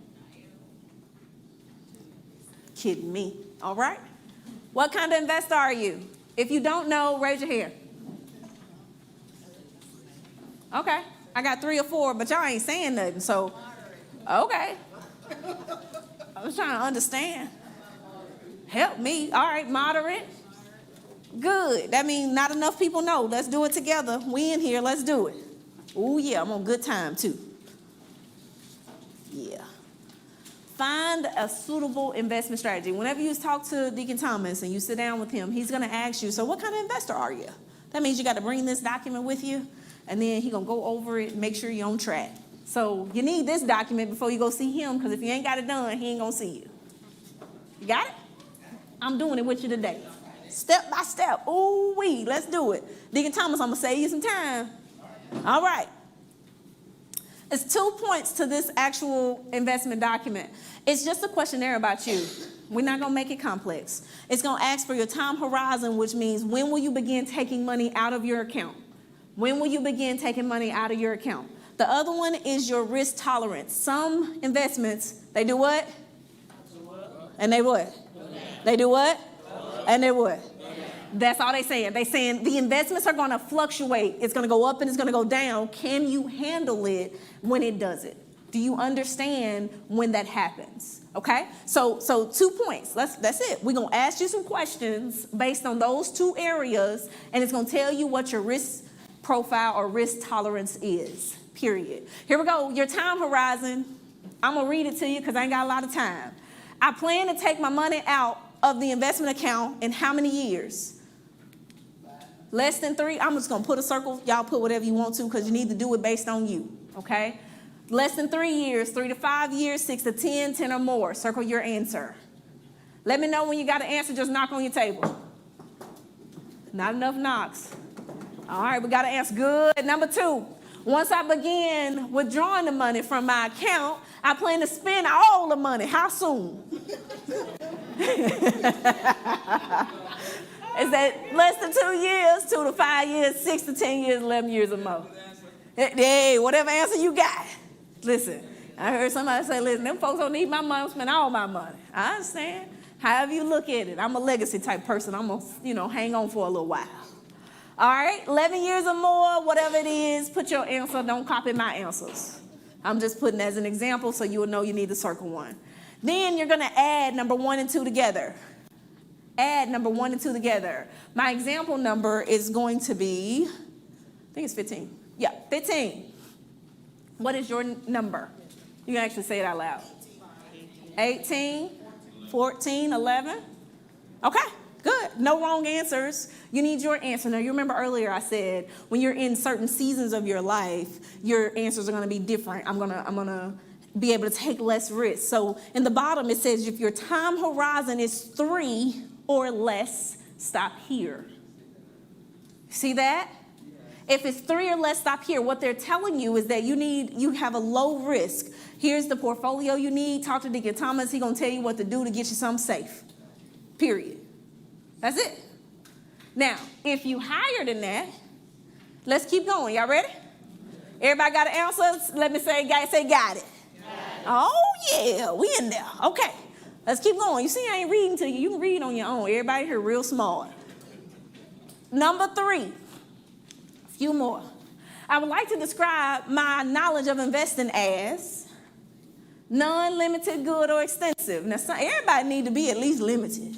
Speaker 1: Kidding me. All right. What kind of investor are you? If you don't know, raise your hand. Okay. I got 3 or 4, but y'all ain't saying nothing, so, okay. I was trying to understand. Help me. All right, moderate. Good. That means not enough people know. Let's do it together. We in here. Let's do it. Oh, yeah, I'm on good time, too. Yeah. Find a suitable investment strategy. Whenever you talk to Deacon Thomas and you sit down with him, he's going to ask you, so what kind of investor are you? That means you got to bring this document with you, and then he's going to go over it and make sure you're on track. So you need this document before you go see him, because if you ain't got it done, he ain't going to see you. You got it? I'm doing it with you today. Step by step. Ooh-wee, let's do it. Deacon Thomas, I'm going to save you some time. All right. It's 2 points to this actual investment document. It's just a questionnaire about you. We're not going to make it complex. It's going to ask for your time horizon, which means when will you begin taking money out of your account? When will you begin taking money out of your account? The other one is your risk tolerance. Some investments, they do what? And they what? They do what? And they what? That's all they're saying. They're saying the investments are going to fluctuate. It's going to go up and it's going to go down. Can you handle it when it does it? Do you understand when that happens? Okay? So 2 points. That's it. We're going to ask you some questions based on those 2 areas, and it's going to tell you what your risk profile or risk tolerance is, period. Here we go. Your time horizon. I'm going to read it to you because I ain't got a lot of time. I plan to take my money out of the investment account in how many years? Less than 3? I'm just going to put a circle. Y'all put whatever you want to because you need to do it based on you, okay? Less than 3 years, 3 to 5 years, 6 to 10, 10 or more. Circle your answer. Let me know when you got an answer. Just knock on your table. Not enough knocks. All right, we got an answer. Good. Number 2, Once I begin withdrawing the money from my account, I plan to spend all the money. How soon? Is that less than 2 years, 2 to 5 years, 6 to 10 years, 11 years or more? Hey, whatever answer you got. Listen, I heard somebody say, listen, them folks don't need my money, I'm spend all my money. I understand. However you look at it, I'm a legacy type person. I'm going to, hang on for a little while. All right, 11 years or more, whatever it is, put your answer. Don't copy my answers. I'm just putting as an example so you will know you need to circle one. Then you're going to add number 1 and 2 together. Add number 1 and 2 together. My example number is going to be, I think it's 15. Yeah, 15. What is your number? You can actually say it out loud. 18, 14, 11. Okay. Good. No wrong answers. You need your answer. Now, you remember earlier I said when you're in certain seasons of your life, your answers are going to be different. I'm going to be able to take less risk. So in the bottom, it says if your time horizon is 3 or less, stop here. See that? If it's 3 or less, stop here. What they're telling you is that you have a low risk. Here's the portfolio you need. Talk to Deacon Thomas. He's going to tell you what to do to get you something safe. Period. That's it. Now, if you higher than that, let's keep going. Y'all ready? Everybody got an answer? Let me say got it. Oh, yeah, we in there. Okay, let's keep going. You see, I ain't reading to you. You can read on your own. Everybody here real smart. Number 3, a few more. I would like to describe my knowledge of investing as non-limited, good, or extensive. Now, everybody need to be at least limited.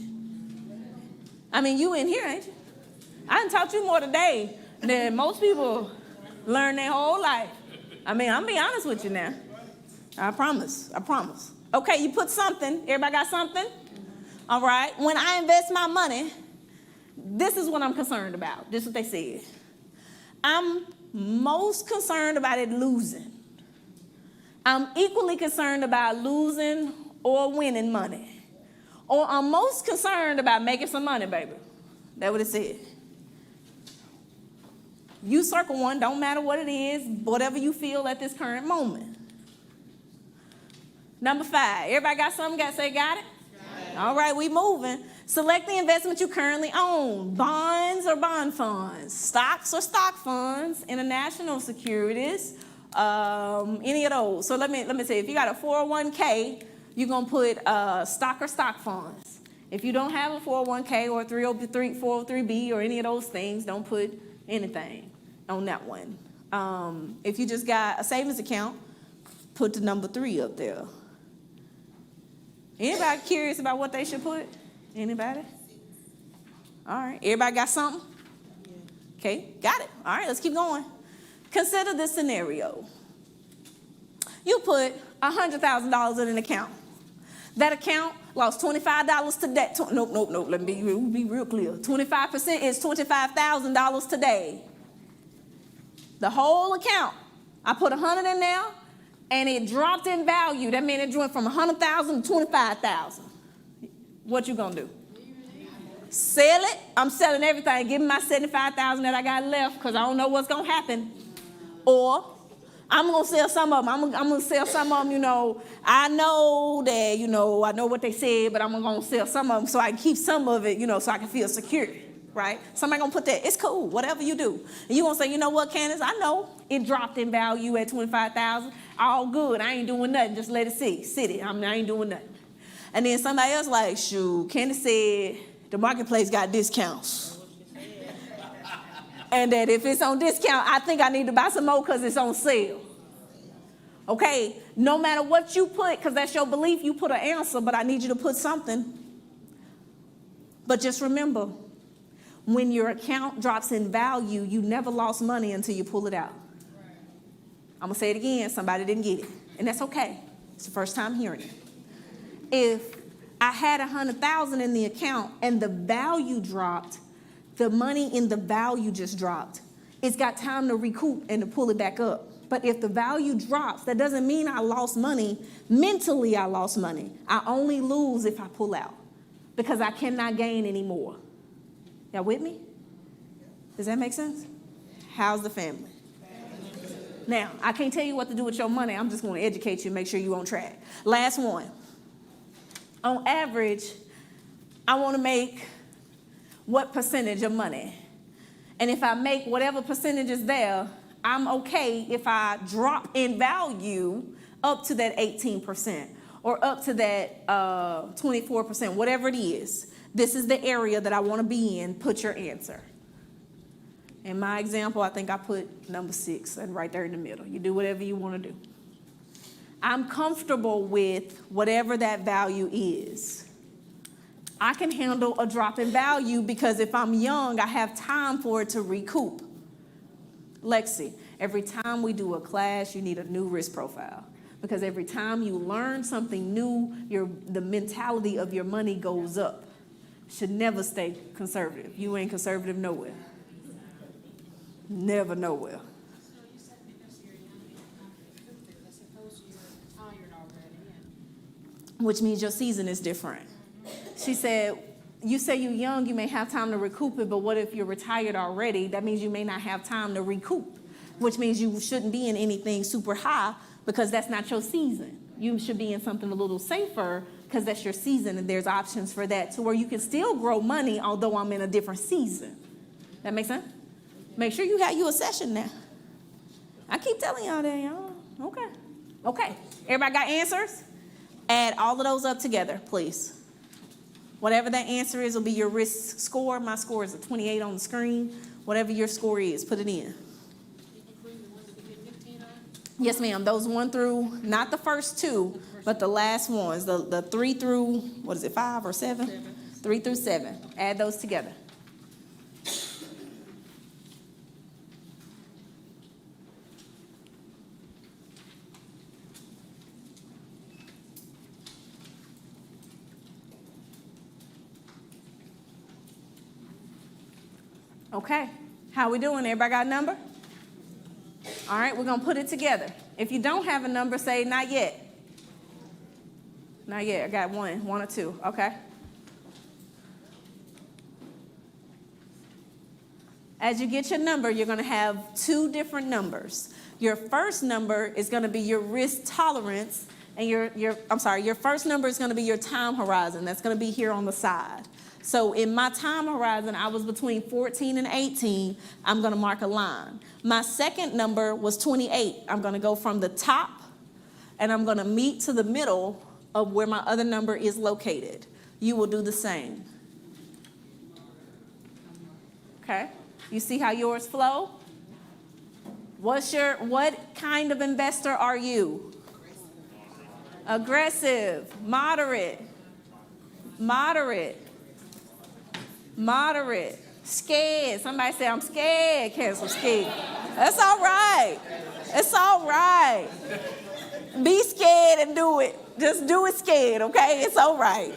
Speaker 1: I mean, you in here, ain't you? I done taught you more today than most people learn their whole life. I mean, I'm be honest with you now. I promise. Okay, you put something. Everybody got something? All right. When I invest my money, this is what I'm concerned about. This is what they said. I'm most concerned about it losing. I'm equally concerned about losing or winning money. Or I'm most concerned about making some money, baby. That's what it said. You circle one, don't matter what it is, whatever you feel at this current moment. Number 5, everybody got something? Got it? All right, we moving. Select the investment you currently own. Bonds or bond funds, stocks or stock funds, international securities, any of those. So let me say, if you got a 401k, you're going to put stock or stock funds. If you don't have a 401k or 403b or any of those things, don't put anything on that one. If you just got a savings account, put the number 3 up there. Anybody curious about what they should put? Anybody? All right. Everybody got something? Okay, got it. All right, let's keep going. Consider this scenario. You put $100,000 in an account. That account lost $25 today. Nope. Let me be real clear. 25% is $25,000 today. The whole account. I put 100 in there, and it dropped in value. That means it went from 100,000 to 25,000. What you gonna do? Sell it? I'm selling everything. Give me my 75,000 that I got left because I don't know what's gonna happen. Or I'm going to sell some of them. I'm going to sell some of them, I know that, I know what they said, but I'm going to sell some of them so I can keep some of it, so I can feel secure, right? Somebody going to put that, it's cool, whatever you do. And you're going to say, you know what, Candace, I know it dropped in value at $25,000. All good. I ain't doing nothing. Just let it sit it. I ain't doing nothing. And then somebody else like, shoot, Candace said the marketplace got discounts. And that if it's on discount, I think I need to buy some more because it's on sale. Okay, no matter what you put, because that's your belief, you put an answer, but I need you to put something. But just remember, when your account drops in value, you never lost money until you pull it out. I'm going to say it again. Somebody didn't get it. And that's okay. It's the first time hearing it. If I had 100,000 in the account and the value dropped, the money in the value just dropped. It's got time to recoup and to pull it back up. But if the value drops, that doesn't mean I lost money. Mentally, I lost money. I only lose if I pull out because I cannot gain anymore. Y'all with me? Does that make sense? How's the family? Now, I can't tell you what to do with your money. I'm just going to educate you, make sure you're on track. Last one. On average, I want to make what percentage of money? And if I make whatever percentage is there, I'm okay if I drop in value up to that 18% or up to that 24%, whatever it is. This is the area that I want to be in. Put your answer. In my example, I think I put number 6 and right there in the middle. You do whatever you want to do. I'm comfortable with whatever that value is. I can handle a drop in value because if I'm young, I have time for it to recoup. Lexi, every time we do a class, you need a new risk profile. Because every time you learn something new, the mentality of your money goes up. Should never stay conservative. You ain't conservative nowhere. Never nowhere.
Speaker 5: So you said because you're young, you're not recoup it. I suppose you're tired already.
Speaker 1: Which means your season is different. She said, you say you're young, you may have time to recoup it, but what if you're retired already? That means you may not have time to recoup, which means you shouldn't be in anything super high because that's not your season. You should be in something a little safer because that's your season and there's options for that to where you can still grow money, although I'm in a different season. That make sense? Make sure you have you a session now. I keep telling y'all that, y'all. Okay. Okay. Everybody got answers? Add all of those up together, please. Whatever that answer is will be your risk score. My score is a 28 on the screen. Whatever your score is, put it in.
Speaker 5: Including the ones that we get 15 on?
Speaker 1: Yes, ma'am. Those 1 through, not the first 2, but the last ones. The 3 through, what is it, 5 or 7? 3 through 7. Add those together. Okay, how we doing? Everybody got a number? All right, we're gonna put it together. If you don't have a number, say not yet. Not yet, I got 1 or 2, okay? As you get your number, you're gonna have 2 different numbers. Your first number is gonna be your risk tolerance, and your first number is gonna be your time horizon. That's gonna be here on the side. So in my time horizon, I was between 14 and 18. I'm going to mark a line. My second number was 28. I'm going to go from the top, and I'm going to meet to the middle of where my other number is located. You will do the same. Okay? You see how yours flow? What kind of investor are you? Aggressive. Moderate. Scared. Somebody say, I'm scared. Cancel, scared. That's all right. It's all right. Be scared and do it. Just do it scared, okay? It's all right.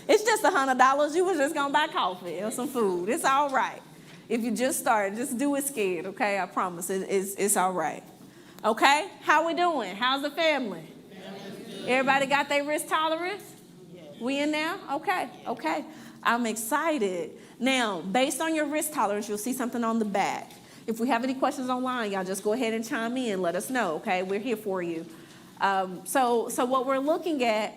Speaker 1: It's just $100. You was just going to buy coffee or some food. It's all right. If you just started, just do it scared, okay? I promise it's all right. Okay? How we doing? How's the family? Everybody got their risk tolerance? We in there? Okay. I'm excited. Now, based on your risk tolerance, you'll see something on the back. If we have any questions online, y'all just go ahead and chime in. Let us know, okay? We're here for you. So what we're looking at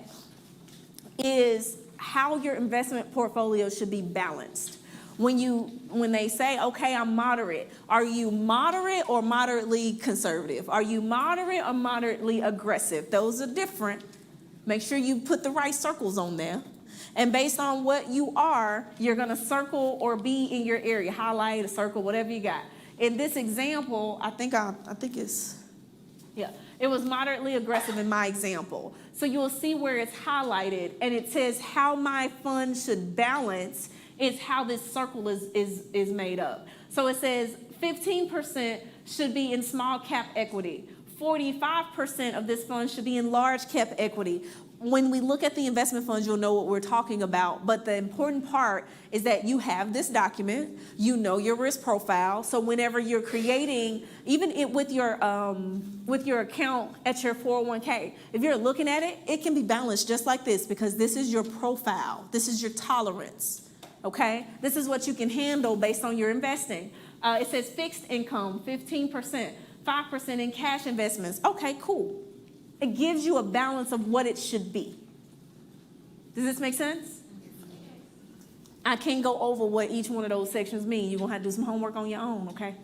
Speaker 1: is how your investment portfolio should be balanced. When they say, okay, I'm moderate, are you moderate or moderately conservative? Are you moderate or moderately aggressive? Those are different. Make sure you put the right circles on there. And based on what you are, you're going to circle or be in your area, highlight, a circle, whatever you got. In this example, it was moderately aggressive in my example. So you'll see where it's highlighted, and it says how my fund should balance is how this circle is made up. So it says 15% should be in small cap equity. 45% of this fund should be in large cap equity. When we look at the investment funds, you'll know what we're talking about. But the important part is that you have this document, you know your risk profile. So whenever you're creating, even with your account at your 401k, if you're looking at it, it can be balanced just like this because this is your profile. This is your tolerance, okay? This is what you can handle based on your investing. It says fixed income, 15%. 5% in cash investments. Okay, cool. It gives you a balance of what it should be. Does this make sense? I can't go over what each one of those sections mean. You're going to have to do some homework on your own, okay?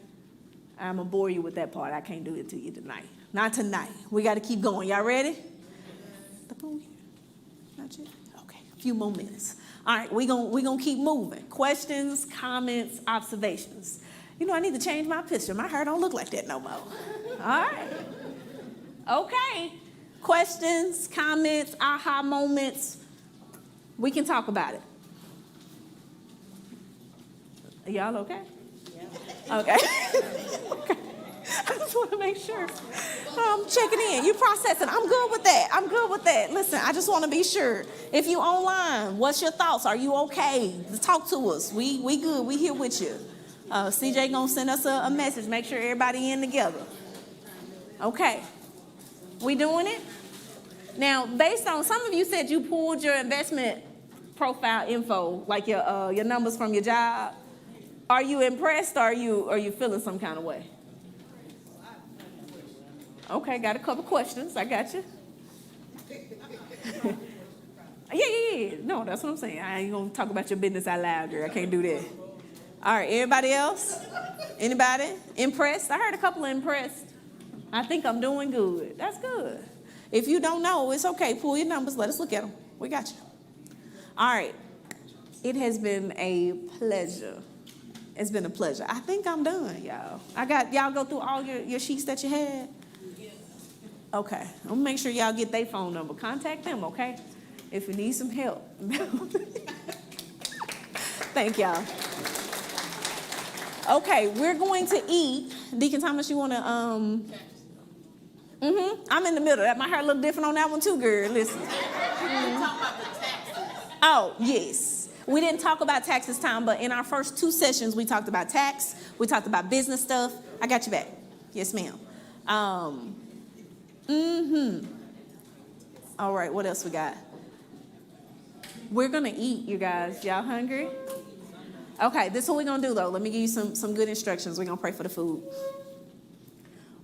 Speaker 1: I'm going to bore you with that part. I can't do it to you tonight. Not tonight. We got to keep going. Y'all ready? The pool here? Not yet? Okay, a few more minutes. All right, we're gonna keep moving. Questions, comments, observations. You know, I need to change my picture. My hair don't look like that no more. All right. Okay. Questions, comments, aha moments. We can talk about it. Are y'all okay? Yeah. Okay. Okay. I just want to make sure I'm checking in. You processing. I'm good with that. I'm good with that. Listen, I just want to be sure. If you online, what's your thoughts? Are you okay? Talk to us. We good. We here with you. CJ gonna send us a message. Make sure everybody in together. Okay. We doing it? Now, based on some of you said you pulled your investment profile info, like your numbers from your job. Are you impressed or are you feeling some kind of way? Okay, got a couple questions. I got you. Yeah. No, that's what I'm saying. I ain't gonna talk about your business out loud, girl. I can't do that. All right, everybody else? Anybody impressed? I heard a couple of impressed. I think I'm doing good. That's good. If you don't know, it's okay. Pull your numbers. Let us look at them. We got you. All right. It has been a pleasure. It's been a pleasure. I think I'm done, y'all. Y'all go through all your sheets that you had? Okay. I'm gonna make sure y'all get their phone number. Contact them, okay? If you need some help. Thank y'all. Okay, we're going to eat. Deacon Thomas, you wanna I'm in the middle. My hair look different on that one too, girl. Listen. Oh, yes. We didn't talk about tax this time, but in our first 2 sessions, we talked about tax. We talked about business stuff. I got you back. Yes, ma'am. All right, what else we got? We're going to eat, you guys. Y'all hungry? Okay, this is what we're going to do, though. Let me give you some good instructions. We're going to pray for the food.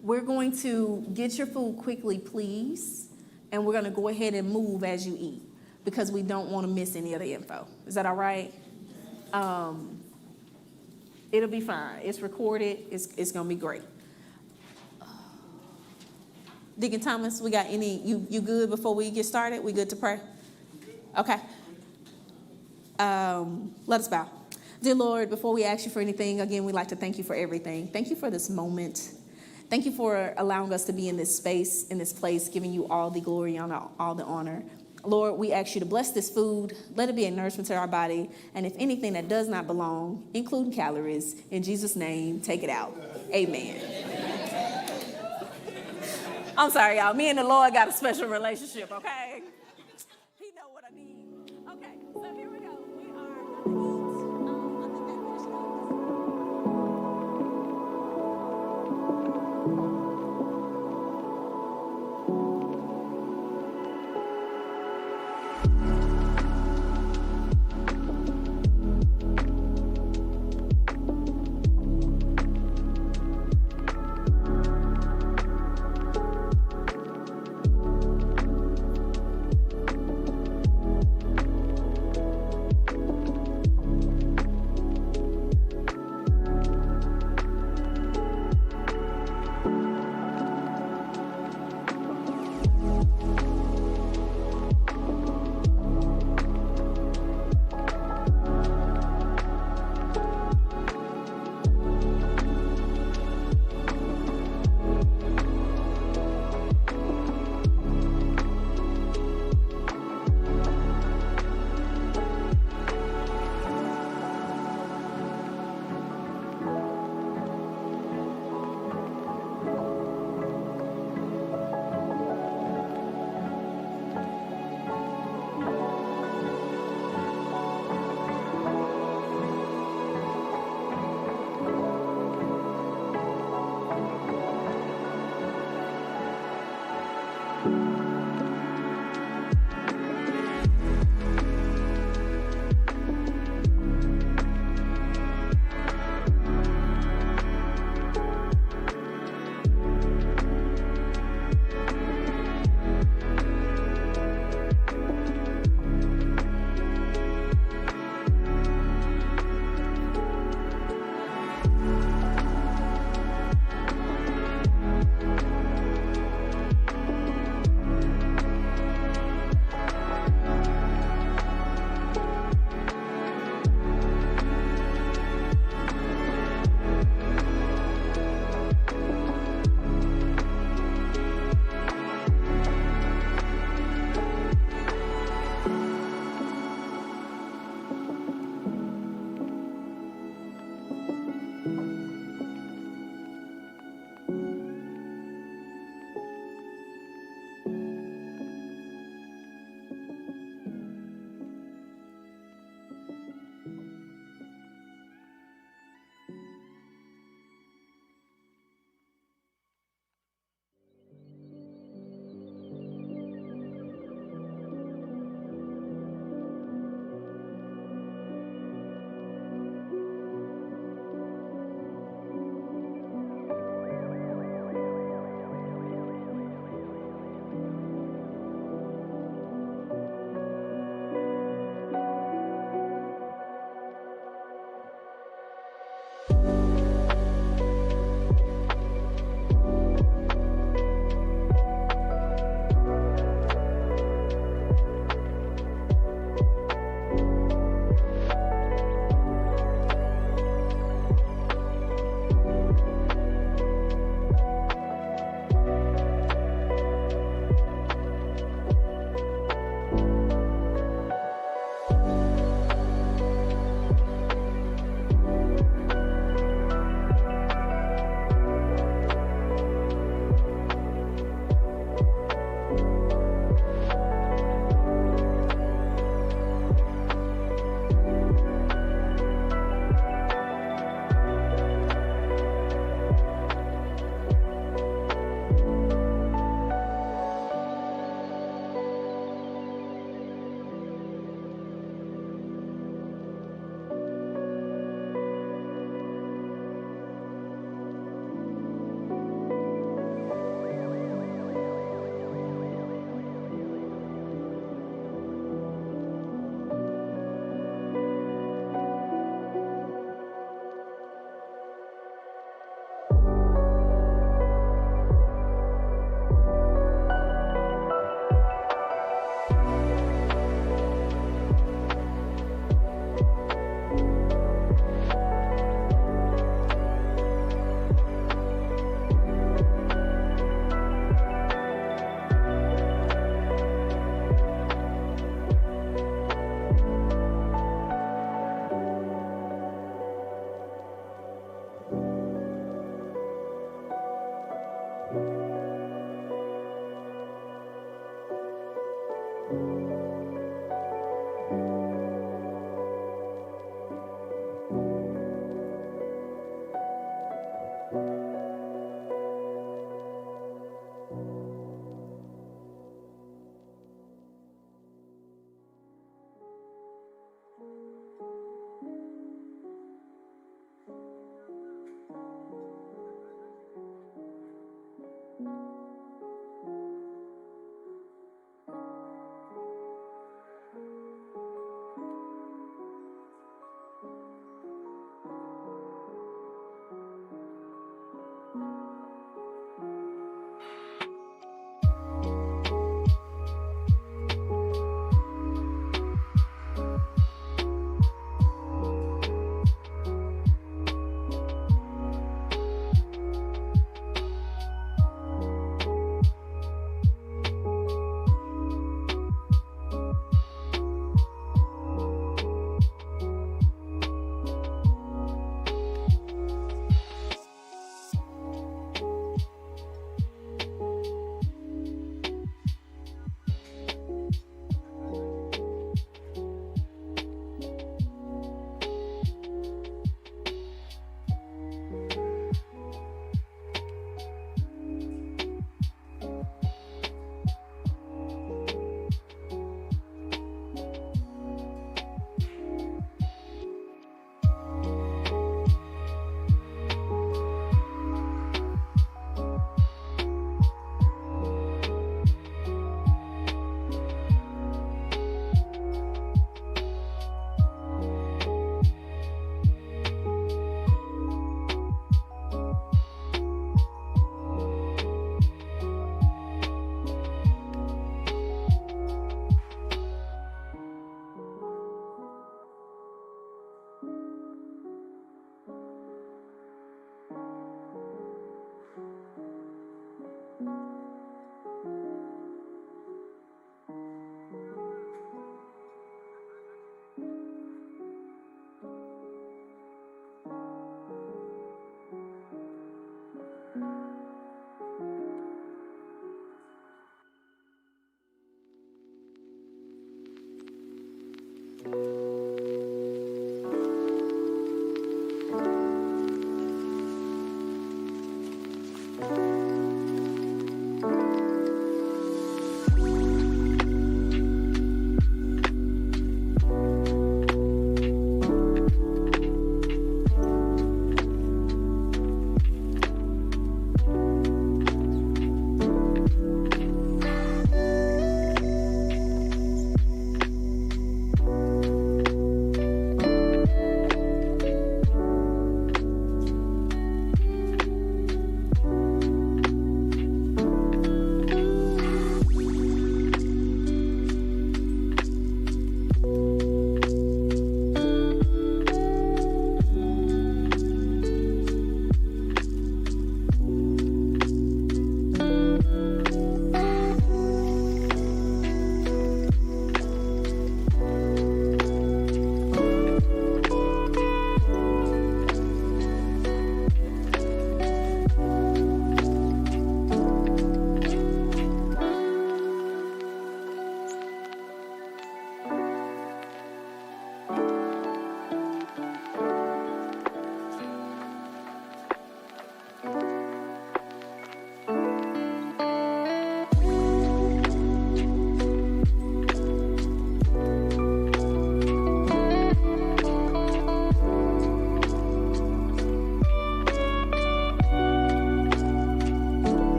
Speaker 1: We're going to get your food quickly, please, and we're going to go ahead and move as you eat because we don't want to miss any of the info. Is that all right? It'll be fine. It's recorded. It's going to be great. Deacon Thomas, we got any, you good before we get started? We good to pray? Okay. Let us bow. Dear Lord, before we ask you for anything, again, we'd like to thank you for everything. Thank you for this moment. Thank you for allowing us to be in this space, in this place, giving you all the glory and all the honor. Lord, we ask you to bless this food. Let it be a nourishment to our body. And if anything that does not belong, including calories, in Jesus' name, take it out. Amen. I'm sorry, y'all. Me and the Lord got a special relationship, okay? He know what I need. Okay, so here we go. We are going to eat.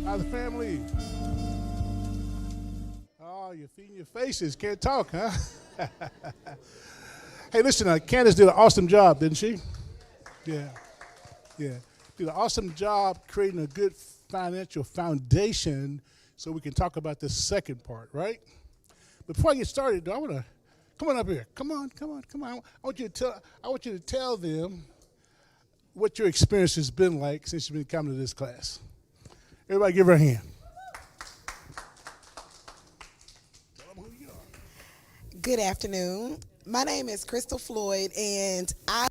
Speaker 6: How's the family? Oh, you're feeding your faces. Can't talk, huh? Hey, listen, Candace did an awesome job, didn't she? Yeah. Did an awesome job creating a good financial foundation so we can talk about the second part, right? Before I get started, I want to come on up here. Come on. I want you to tell them what your experience has been like since you've been coming to this class. Everybody give her a hand.
Speaker 7: Good afternoon. My name is Crystal Floyd, and I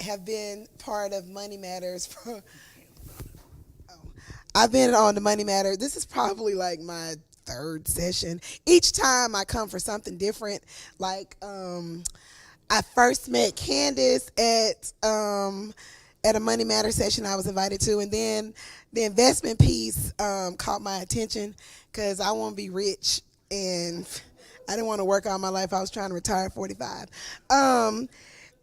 Speaker 7: have been part of Money Matters for. I've been on the Money Matter. This is probably like my third session. Each time I come for something different. Like I first met Candace at a Money Matter session I was invited to, and then the investment piece caught my attention because I want to be rich and I didn't want to work all my life. I was trying to retire at 45.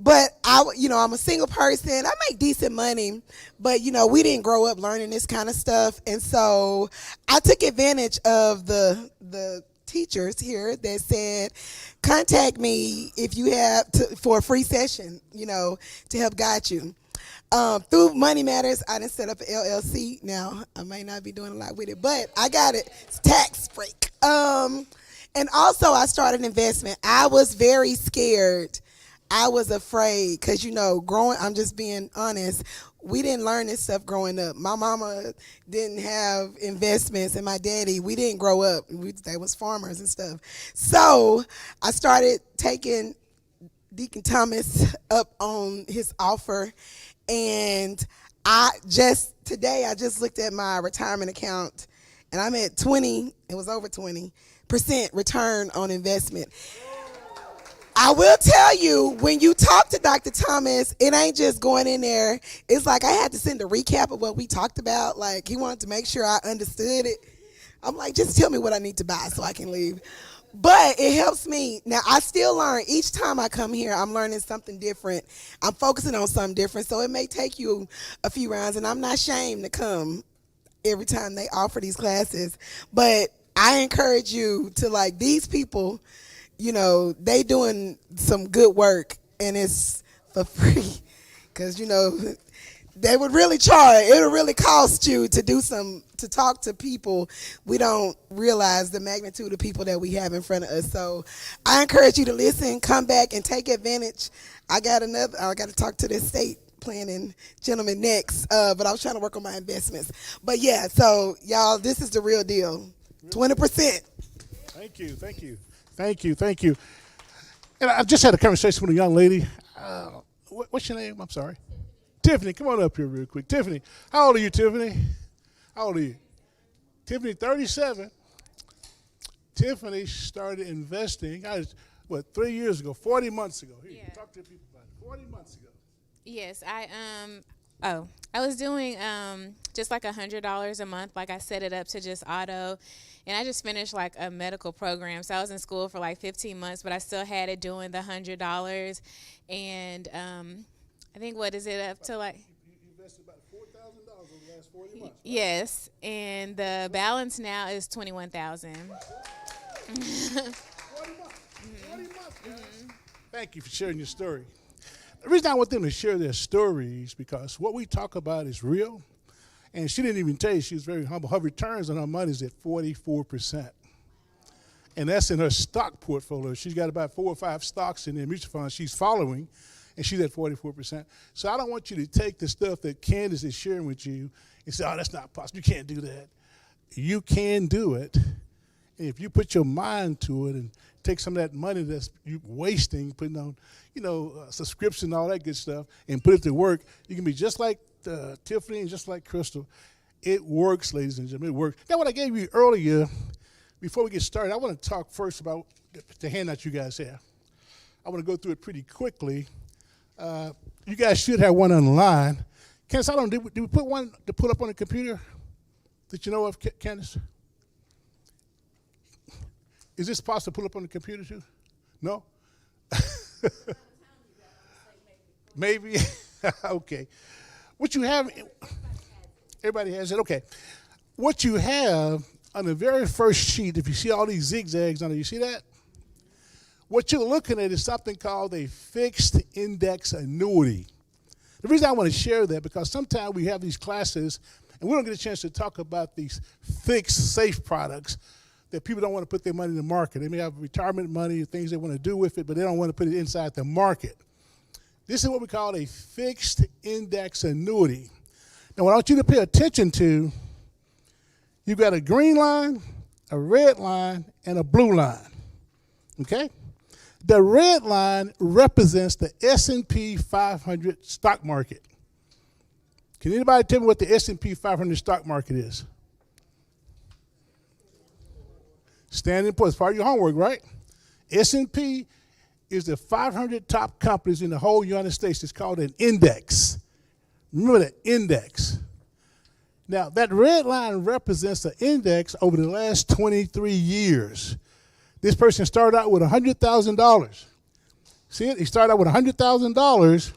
Speaker 7: But I'm a single person. I make decent money, but we didn't grow up learning this kind of stuff, and so I took advantage of the teachers here that said, contact me if you have for a free session, to help guide you. Through Money Matters, I done set up an LLC. Now I may not be doing a lot with it, but I got it. It's tax free. And also I started an investment. I was very scared. I was afraid because, I'm just being honest, we didn't learn this stuff growing up. My mama didn't have investments, and my daddy, we didn't grow up. They was farmers and stuff. So I started taking Deacon Thomas up on his offer, and today I just looked at my retirement account, and I'm at 20, it was over 20% return on investment. I will tell you, when you talk to Dr. Thomas, it ain't just going in there. It's like I had to send a recap of what we talked about. Like, he wanted to make sure I understood it. I'm like, just tell me what I need to buy so I can leave. But it helps me. Now, I still learn. Each time I come here, I'm learning something different. I'm focusing on something different. So it may take you a few rounds, and I'm not ashamed to come every time they offer these classes. But I encourage you to, these people, they doing some good work, and it's for free, because they would really charge. It'll really cost you to talk to people. We don't realize the magnitude of people that we have in front of us. So I encourage you to listen, come back, and take advantage. I got to talk to the estate planning gentleman next, but I was trying to work on my investments. But yeah, so y'all, this is the real deal. 20%.
Speaker 6: Thank you. And I just had a conversation with a young lady. What's your name? I'm sorry. Tiffany, come on up here real quick. Tiffany, how old are you, Tiffany? How old are you? Tiffany, 37. Tiffany started investing, 3 years ago, 40 months ago. Here,
Speaker 8: Yeah.
Speaker 6: talk to people about it. 40 months ago.
Speaker 8: Yes, I was doing just like $100 a month. Like, I set it up to just auto, and I just finished like a medical program. So I was in school for like 15 months, but I still had it doing the $100, and I think, what is it up to, like?
Speaker 6: You invested about $4,000 over the last 40 months. Right?
Speaker 8: Yes, and the balance now is $21,000.
Speaker 6: 40 months. 40 months, guys. Thank you for sharing your story. The reason I want them to share their stories because what we talk about is real. And she didn't even tell you, she was very humble. Her returns on her money is at 44%. And that's in her stock portfolio. She's got about 4 or 5 stocks in their mutual funds she's following, and she's at 44%. So I don't want you to take the stuff that Candace is sharing with you and say, oh, that's not possible. You can't do that. You can do it. And if you put your mind to it and take some of that money that's you wasting, putting on, subscription and all that good stuff, and put it to work, you can be just like Tiffany and just like Crystal. It works, ladies and gentlemen. It works. Now, what I gave you earlier, before we get started, I want to talk first about the handout you guys have. I want to go through it pretty quickly. You guys should have one online. Candace, did we put one to put up on the computer? Did you know of, Candace? Is this possible to pull up on the computer too? No? Maybe? Okay. What you have, everybody has it? Okay. what you have on the very first sheet, if you see all these zigzags on it, you see that? What you're looking at is something called a fixed index annuity. The reason I want to share that, because sometimes we have these classes and we don't get a chance to talk about these fixed, safe products that people don't want to put their money in the market. They may have retirement money, things they want to do with it, but they don't want to put it inside the market. This is what we call a fixed index annuity. Now, what I want you to pay attention to, you've got a green line, a red line, and a blue line, okay? The red line represents the S&P 500 stock market. Can anybody tell me what the S&P 500 stock market is? Standing Poor's, part of your homework, right? S&P is the 500 top companies in the whole United States. It's called an index. Remember that, index. Now, that red line represents the index over the last 23 years. This person started out with $100,000. See it? He started out with $100,000.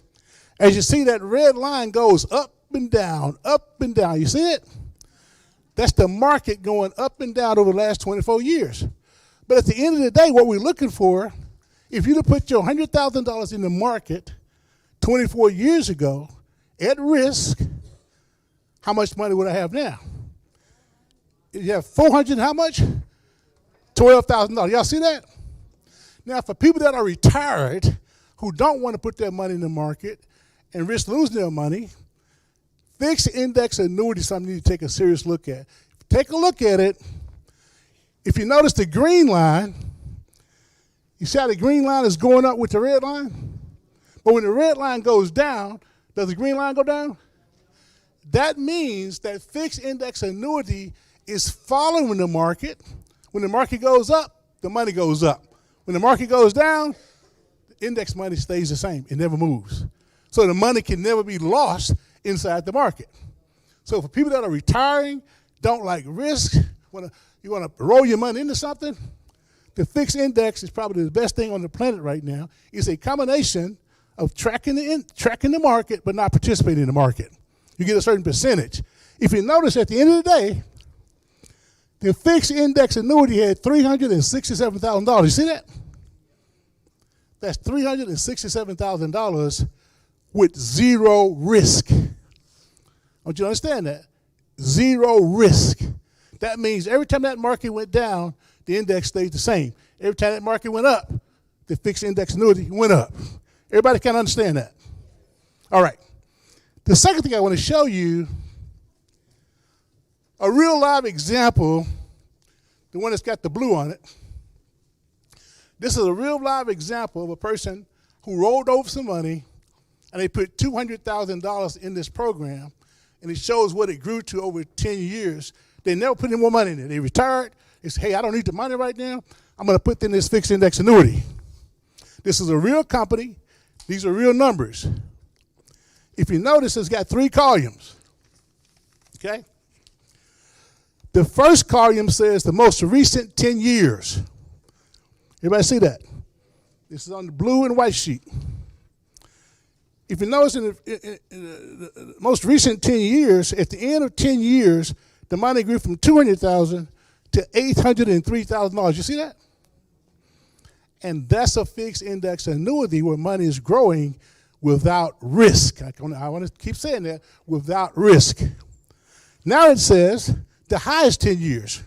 Speaker 6: As you see, that red line goes up and down, up and down. You see it? That's the market going up and down over the last 24 years. But at the end of the day, what we're looking for, if you'd have put your $100,000 in the market 24 years ago at risk, how much money would I have now? You have 400, how much? $12,000. Y'all see that? Now, for people that are retired who don't want to put their money in the market and risk losing their money, fixed index annuity is something you need to take a serious look at. Take a look at it. If you notice the green line, you see how the green line is going up with the red line? But when the red line goes down, does the green line go down? That means that fixed index annuity is following the market. When the market goes up, the money goes up. When the market goes down, the index money stays the same. It never moves. So the money can never be lost inside the market. So for people that are retiring, don't like risk, you want to roll your money into something, the fixed index is probably the best thing on the planet right now. It's a combination of tracking the market but not participating in the market. You get a certain percentage. If you notice at the end of the day, the fixed index annuity had $367,000. You see that? That's $367,000 with zero risk. I want you to understand that. Zero risk. That means every time that market went down, the index stayed the same. Every time that market went up, the fixed index annuity went up. Everybody can understand that. All right. The second thing I want to show you, a real live example, the one that's got the blue on it. This is a real live example of a person who rolled over some money and they put $200,000 in this program, and it shows what it grew to over 10 years. They never put any more money in it. They retired. They said, hey, I don't need the money right now. I'm going to put in this fixed index annuity. This is a real company. These are real numbers. If you notice, it's got 3 columns, okay? The first column says the most recent 10 years. Everybody see that? This is on the blue and white sheet. If you notice in the most recent 10 years, at the end of 10 years, the money grew from $200,000 to $803,000. You see that? And that's a fixed index annuity where money is growing without risk. I want to keep saying that, without risk. Now it says the highest 10 years,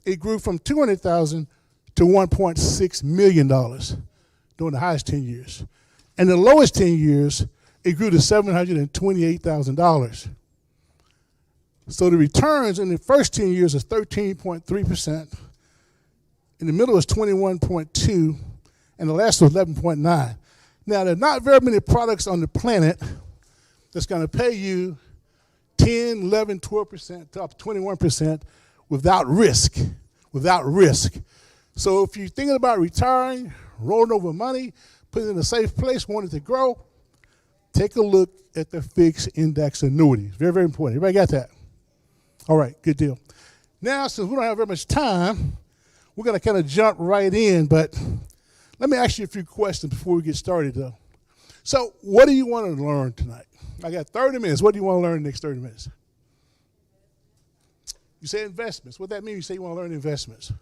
Speaker 6: it grew from $200,000 to $1.6 million during the highest 10 years. And the lowest 10 years, it grew to $728,000. So the returns in the first 10 years is 13.3%. In the middle is 21.2%, and the last was 11.9%. Now, there are not very many products on the planet that's going to pay you 10, 11, 12%, to up to 21% without risk, So if you're thinking about retiring, rolling over money, putting it in a safe place, wanting to grow, take a look at the fixed index annuity. Very, very important. Everybody got that? All right, good deal. Now, since we don't have very much time, we're going to kind of jump right in, but let me ask you a few questions before we get started, though. So what do you want to learn tonight? I got 30 minutes. What do you want to learn in the next 30 minutes? You say investments. What that mean? You say you want to learn investments.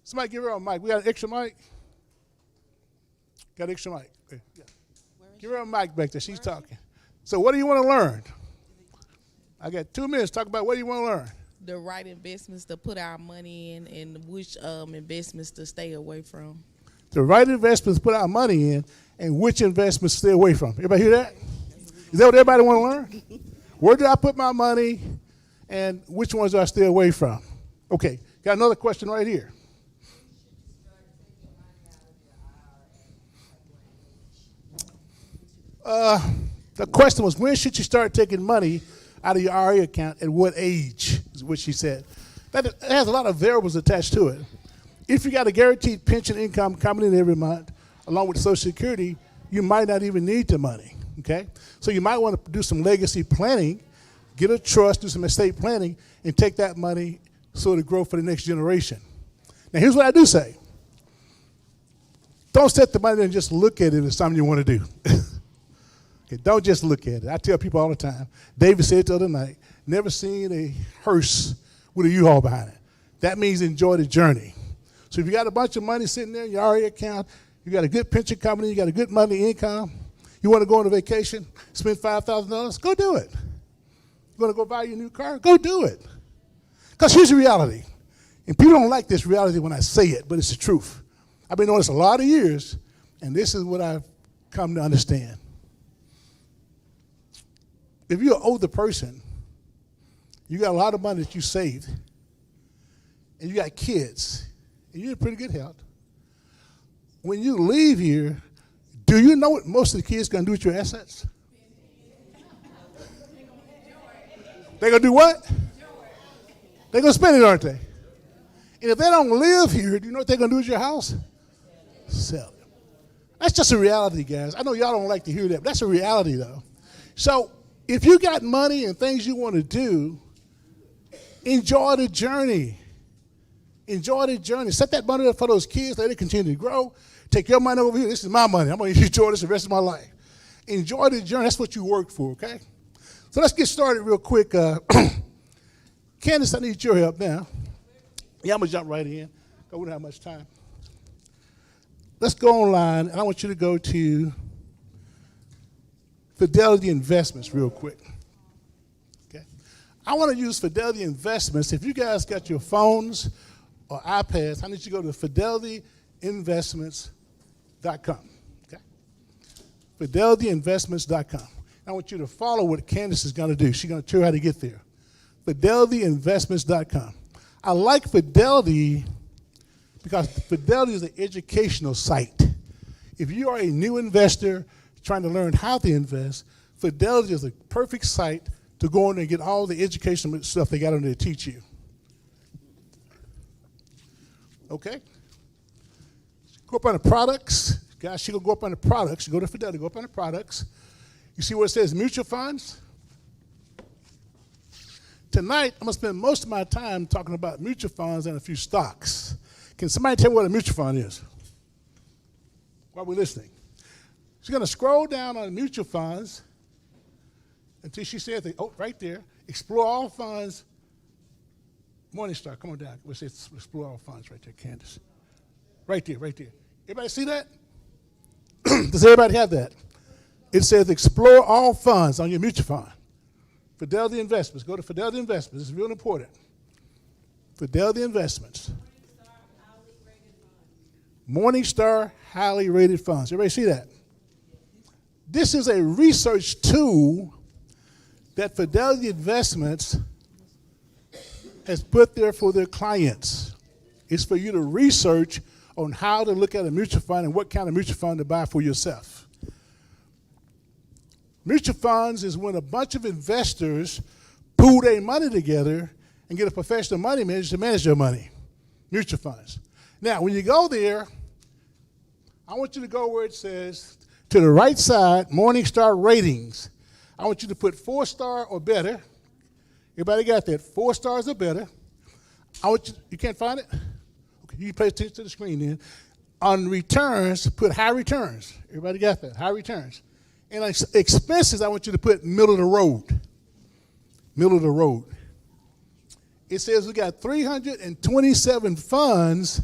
Speaker 6: Somebody give her a mic. We got an extra mic? Got an extra mic. Okay. Yeah. Give her a mic back there. She's talking. So what do you want to learn? I got 2 minutes. Talk about what do you want to learn.
Speaker 9: The right investments to put our money in and which investments to stay away from.
Speaker 6: The right investments to put our money in and which investments to stay away from. Everybody hear that? Is that what everybody want to learn? Where do I put my money and which ones do I stay away from? Okay, got another question right here. The question was, when should you start taking money out of your IRA account, at what age, is what she said. That has a lot of variables attached to it. If you got a guaranteed pension income coming in every month, along with Social Security, you might not even need the money, okay? So you might want to do some legacy planning, get a trust, do some estate planning, and take that money so it'll grow for the next generation. Now, here's what I do say. Don't set the money there and just look at it as something you want to do. Okay, don't just look at it. I tell people all the time. David said the other night, never seen a hearse with a U-Haul behind it. That means enjoy the journey. So if you got a bunch of money sitting there in your IRA account, you got a good pension company, you got a good monthly income, you want to go on a vacation, spend $5,000, go do it. You want to go buy your new car? Go do it. Because here's the reality. And people don't like this reality when I say it, but it's the truth. I've been doing this a lot of years, and this is what I've come to understand. If you're an older person, you got a lot of money that you saved, and you got kids, and you're in pretty good health. When you leave here, do you know what most of the kids going to do with your assets? They're going to do what? They're going to spend it, aren't they? And if they don't live here, do you know what they're going to do with your house? Sell it. That's just a reality, guys. I know y'all don't like to hear that, but that's a reality, though. So if you got money and things you want to do, enjoy the journey. Enjoy the journey. Set that money up for those kids. Let it continue to grow. Take your money over here. This is my money. I'm going to enjoy this the rest of my life. Enjoy the journey. That's what you worked for, okay? So let's get started real quick. Candace, I need your help now. Yeah, I'm going to jump right in. We don't have much time. Let's go online, and I want you to go to Fidelity Investments real quick. Okay? I want to use Fidelity Investments. If you guys got your phones or iPads, I need you to go to fidelityinvestments.com. Okay? Fidelityinvestments.com. I want you to follow what Candace is going to do. She's going to show you how to get there. Fidelityinvestments.com. I like Fidelity because Fidelity is an educational site. If you are a new investor trying to learn how to invest, Fidelity is a perfect site to go in and get all the educational stuff they got on there to teach you. Okay? Go up on the products. Guys, she will go up on the products. You go to Fidelity, go up on the products. You see where it says mutual funds? Tonight, I'm going to spend most of my time talking about mutual funds and a few stocks. Can somebody tell me what a mutual fund is? While we're listening. She's going to scroll down on mutual funds until she says, right there, explore all funds. Morningstar, come on down. We'll say explore all funds right there, Candace. Right there, right there. Everybody see that? Does everybody have that? It says explore all funds on your mutual fund. Fidelity Investments. Go to Fidelity Investments. This is real important. Fidelity Investments. Morningstar highly rated funds. Everybody see that? This is a research tool that Fidelity Investments has put there for their clients. It's for you to research on how to look at a mutual fund and what kind of mutual fund to buy for yourself. Mutual funds is when a bunch of investors pool their money together and get a professional money manager to manage their money. Mutual funds. Now, when you go there, I want you to go where it says, to the right side, Morningstar ratings. I want you to put 4-star or better. Everybody got that? 4 stars or better. I want you can't find it? Okay, you pay attention to the screen then. On returns, put high returns. Everybody got that? High returns. And expenses, I want you to put middle of the road. Middle of the road. It says we got 327 funds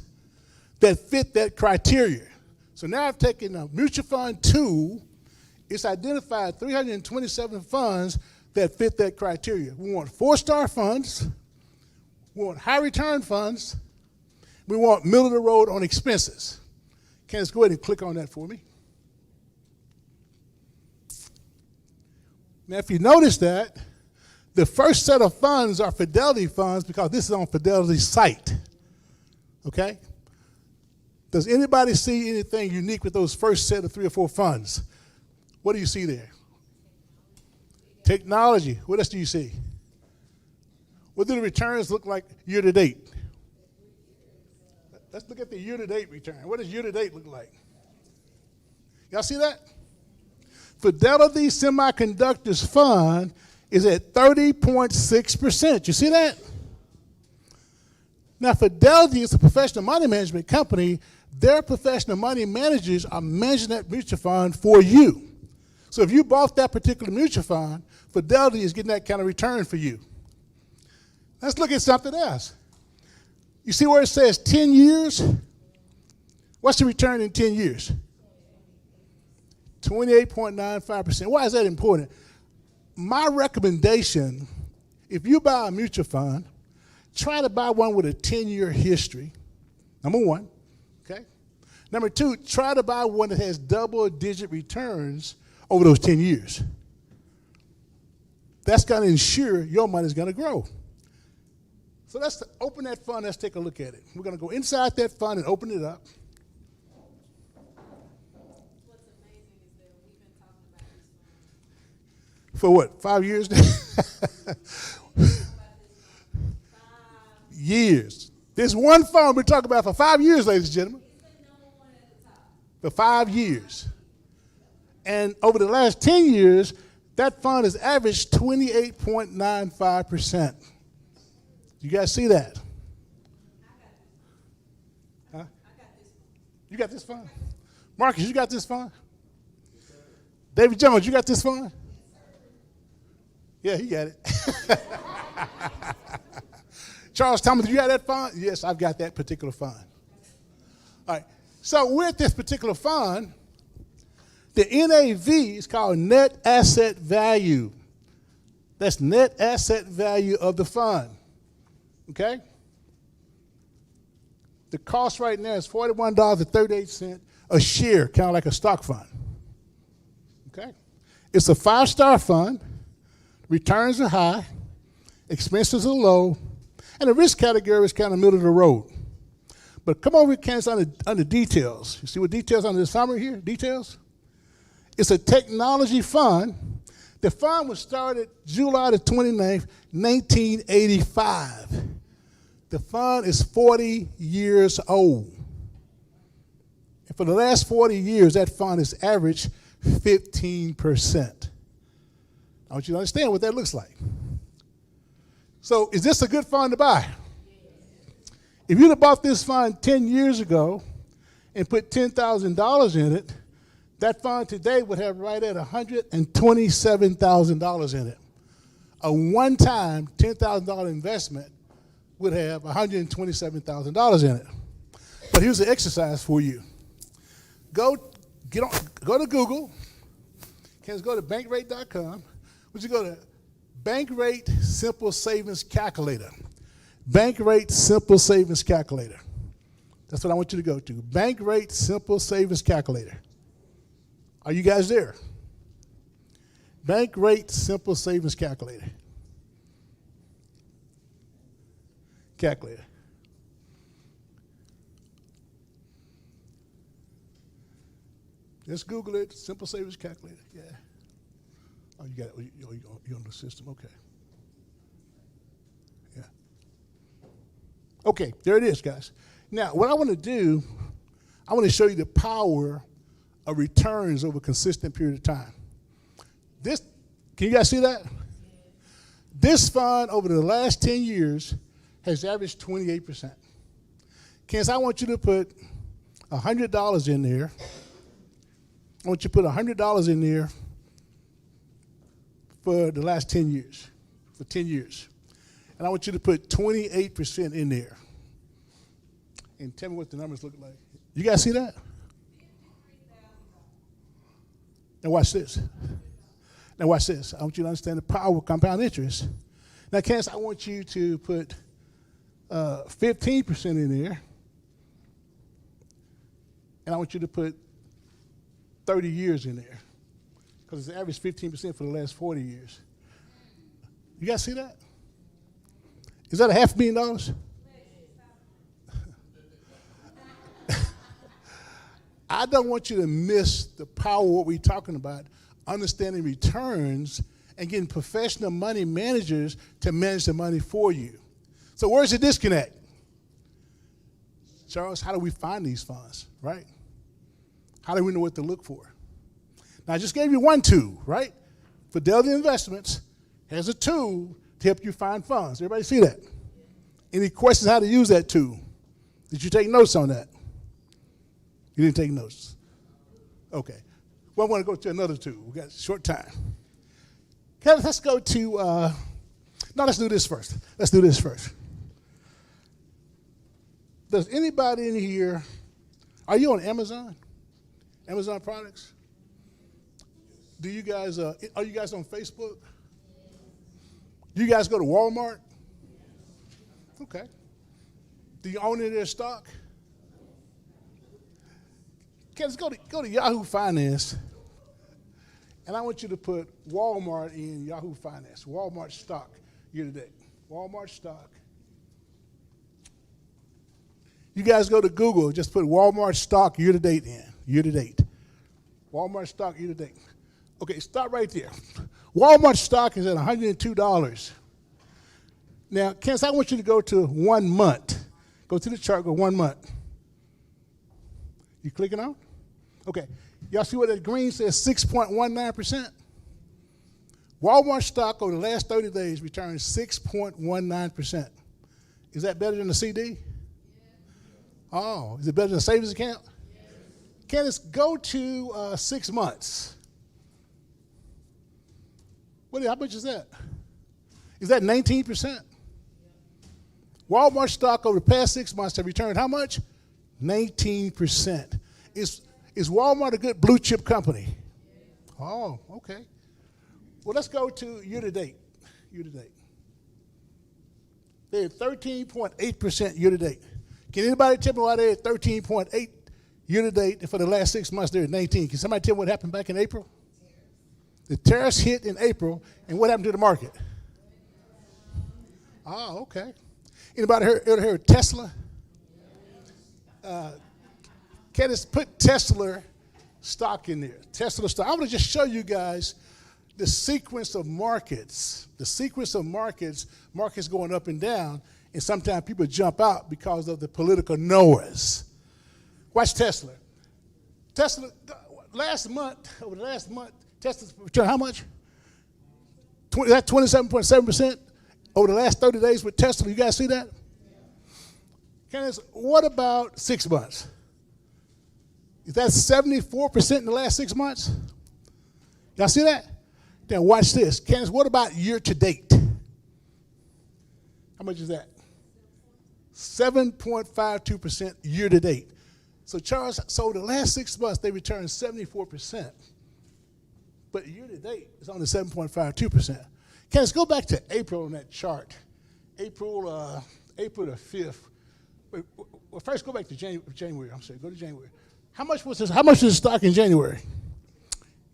Speaker 6: that fit that criteria. So now I've taken a mutual fund tool. It's identified 327 funds that fit that criteria. We want 4-star funds. We want high return funds. We want middle of the road on expenses. Candace, go ahead and click on that for me. Now, if you notice that, the first set of funds are Fidelity funds because this is on Fidelity's site. Okay? Does anybody see anything unique with those first set of 3 or 4 funds? What do you see there? Technology. What else do you see? What do the returns look like year to date? Let's look at the year to date return. What does year to date look like? Y'all see that? Fidelity Semiconductors Fund is at 30.6%. You see that? Now, Fidelity is a professional money management company. Their professional money managers are managing that mutual fund for you. So if you bought that particular mutual fund, Fidelity is getting that kind of return for you. Let's look at something else. You see where it says 10 years? What's the return in 10 years? 28.95%. Why is that important? My recommendation, if you buy a mutual fund, try to buy one with a 10-year history, number one, okay? Number two, try to buy one that has double-digit returns over those 10 years. That's going to ensure your money is going to grow. So let's open that fund. Let's take a look at it. We're going to go inside that fund and open it up. For what, 5 years now? Years. There's one fund we're talking about for 5 years, ladies and gentlemen. For 5 years. And over the last 10 years, that fund has averaged 28.95%. You guys see that? Huh? You got this fund? Marcus, you got this fund? David Jones, you got this fund? Yeah, he got it. Charles Thomas, you got that fund? Yes, I've got that particular fund. All right. So with this particular fund, the NAV is called net asset value. That's net asset value of the fund. Okay? The cost right now is $41.38 a share, kind of like a stock fund. Okay? It's a 5-star fund. Returns are high, expenses are low, and the risk category is kind of middle of the road. But come over here, Candace, on the details. You see what details under the summary here? Details? It's a technology fund. The fund was started July the 29th, 1985. The fund is 40 years old. And for the last 40 years, that fund has averaged 15%. I want you to understand what that looks like. So is this a good fund to buy? If you'd have bought this fund 10 years ago and put $10,000 in it, that fund today would have right at $127,000 in it. A one-time $10,000 investment would have $127,000 in it. But here's the exercise for you. Go to Google. Can't go to bankrate.com. Would you go to Bankrate Simple Savings Calculator? Bankrate Simple Savings Calculator. That's what I want you to go to. Bankrate Simple Savings Calculator. Are you guys there? Bankrate Simple Savings Calculator. Calculator. Just Google it. Simple Savings Calculator. Yeah. Oh, you got it. You're on the system. Okay. Yeah. Okay, there it is, guys. Now, what I want to do, I want to show you the power of returns over a consistent period of time. This, can you guys see that? This fund over the last 10 years has averaged 28%. Candace, I want you to put $100 in there. I want you to put $100 in there for the last 10 years, for 10 years. And I want you to put 28% in there. And tell me what the numbers look like. You guys see that? Now watch this. Now watch this. I want you to understand the power of compound interest. Now, Candace, I want you to put 15% in there. And I want you to put 30 years in there. Because it's average 15% for the last 40 years. You guys see that? Is that $500,000? I don't want you to miss the power of what we're talking about, understanding returns and getting professional money managers to manage the money for you. So where's the disconnect? Charles, how do we find these funds, right? How do we know what to look for? Now, I just gave you one tool, right? Fidelity Investments has a tool to help you find funds. Everybody see that? Any questions how to use that tool? Did you take notes on that? You didn't take notes. Okay. Well, I want to go to another tool. We got a short time. Okay, let's go to, no, let's do this first. Let's do this first. Does anybody in here, are you on Amazon? Amazon products? Do you guys, are you guys on Facebook? Do you guys go to Walmart? Okay. Do you own any of their stock? Okay, let's go to Yahoo Finance, and I want you to put Walmart in Yahoo Finance. Walmart stock year to date. Walmart stock. You guys go to Google, just put Walmart stock year to date in. Year to date. Walmart stock year to date. Okay, stop right there. Walmart stock is at $102. Now, Kenneth, I want you to go to 1 month. Go to the chart, go 1 month. You clicking on? Okay. Y'all see what that green says, 6.19%? Walmart stock over the last 30 days returned 6.19%. Is that better than the CD? Oh, is it better than a savings account? Candace, go to 6 months. How much is that? Is that 19%? Walmart stock over the past 6 months have returned how much? 19%. Is Walmart a good blue chip company? Oh, okay. Well, let's go to year to date. Year to date. They're at 13.8% year to date. Can anybody tell me why they're at 13.8 year to date, and for the last 6 months they're at 19? Can somebody tell me what happened back in April? The tariffs hit in April, and what happened to the market? Oh, okay. Anybody ever heard of Tesla? Candace, put Tesla stock in there. Tesla stock. I want to just show you guys the sequence of markets. The sequence of markets going up and down, and sometimes people jump out because of the political noise. Watch Tesla. Tesla, over the last month, Tesla's returned how much? That's 27.7% over the last 30 days with Tesla. You guys see that? Candace, what about 6 months? Is that 74% in the last 6 months? Y'all see that? Then watch this. Candace, what about year to date? How much is that? 7.52% year to date. So Charles, so the last 6 months they returned 74%. But year to date it's only 7.52%. Candace, go back to April on that chart. April the 5th. Well, first go back to January. I'm sorry, go to January. How much was the stock in January? Can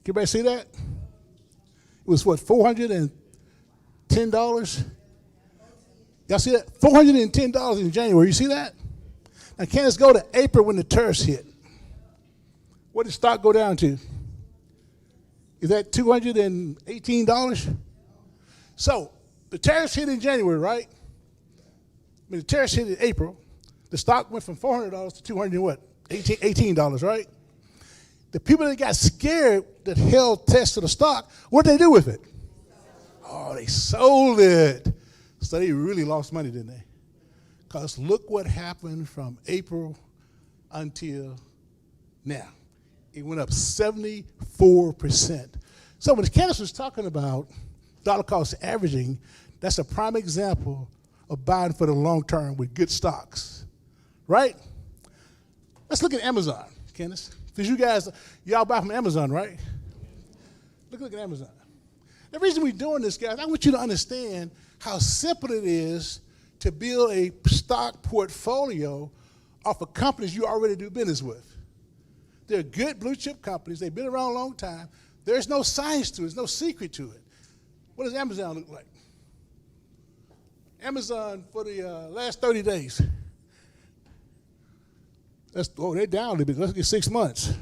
Speaker 6: everybody see that? It was what, $410? Y'all see that? $410 in January. You see that? Now, Candace, go to April when the tariffs hit. What did stock go down to? Is that $218? So the tariffs hit in January, right? When the tariffs hit in April, the stock went from $400 to $18, right? The people that got scared that held Tesla stock, what did they do with it? Oh, they sold it. So they really lost money, didn't they? Because look what happened from April until now. It went up 74%. So when Candace was talking about dollar cost averaging, that's a prime example of buying for the long term with good stocks, right? Let's look at Amazon, Candace. Because y'all buy from Amazon, right? Look at Amazon. The reason we're doing this, guys, I want you to understand how simple it is to build a stock portfolio off of companies you already do business with. They're good blue chip companies. They've been around a long time. There's no science to it. There's no secret to it. What does Amazon look like? Amazon for the last 30 days. They're down a little bit. Let's get 6 months.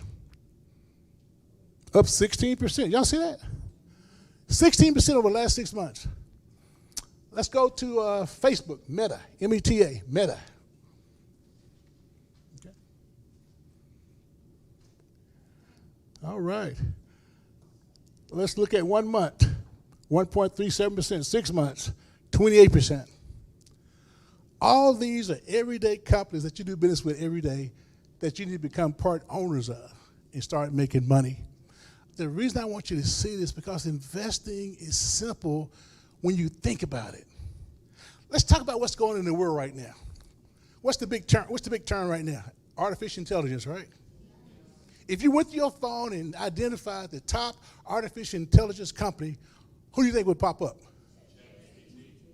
Speaker 6: Up 16%. Y'all see that? 16% over the last 6 months. Let's go to Facebook, Meta, M-E-T-A, Meta. Okay. All right. Let's look at 1 month, 1.37%, 6 months, 28%. All these are everyday companies that you do business with every day that you need to become part owners of and start making money. The reason I want you to see this is because investing is simple when you think about it. Let's talk about what's going on in the world right now. What's the big term? What's the big term right now? Artificial intelligence, right? If you went to your phone and identified the top artificial intelligence company, who do you think would pop up?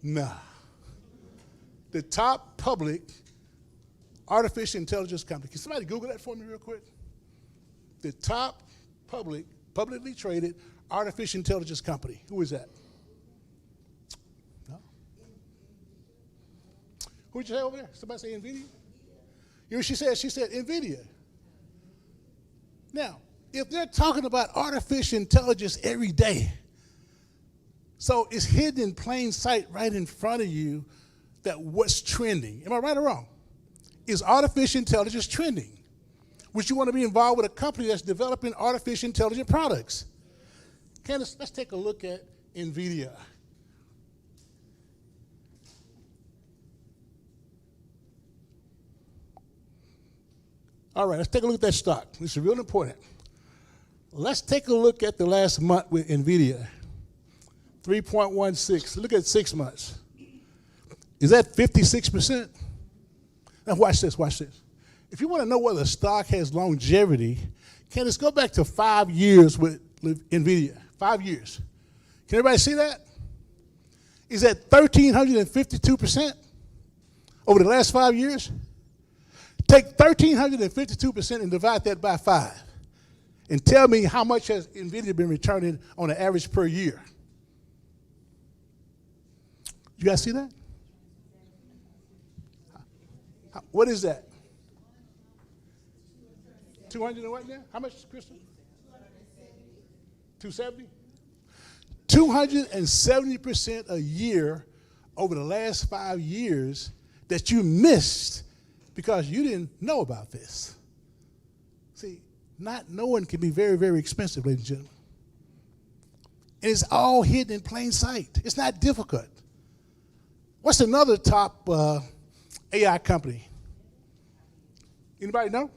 Speaker 6: Nah. The top public artificial intelligence company. Can somebody Google that for me real quick? The top publicly traded artificial intelligence company. Who is that? No? Who did you say over there? Somebody say NVIDIA? You know what she said? She said NVIDIA. Now, if they're talking about artificial intelligence every day, so it's hidden in plain sight right in front of you that what's trending. Am I right or wrong? Is artificial intelligence trending? Would you want to be involved with a company that's developing artificial intelligent products? Candace, let's take a look at NVIDIA. All right, let's take a look at that stock. This is real important. Let's take a look at the last month with NVIDIA. 3.16. Look at 6 months. Is that 56%? Now watch this, watch this. If you want to know whether a stock has longevity, Candace, go back to 5 years with NVIDIA. 5 years. Can everybody see that? Is that 1,352% over the last 5 years? Take 1,352% and divide that by 5. And tell me how much has NVIDIA been returning on an average per year. You guys see that? What is that? 200 and what now? How much, Crystal? 270? 270% a year over the last 5 years that you missed because you didn't know about this. See, not knowing can be very, very expensive, ladies and gentlemen. And it's all hidden in plain sight. It's not difficult. What's another top AI company? Anybody know?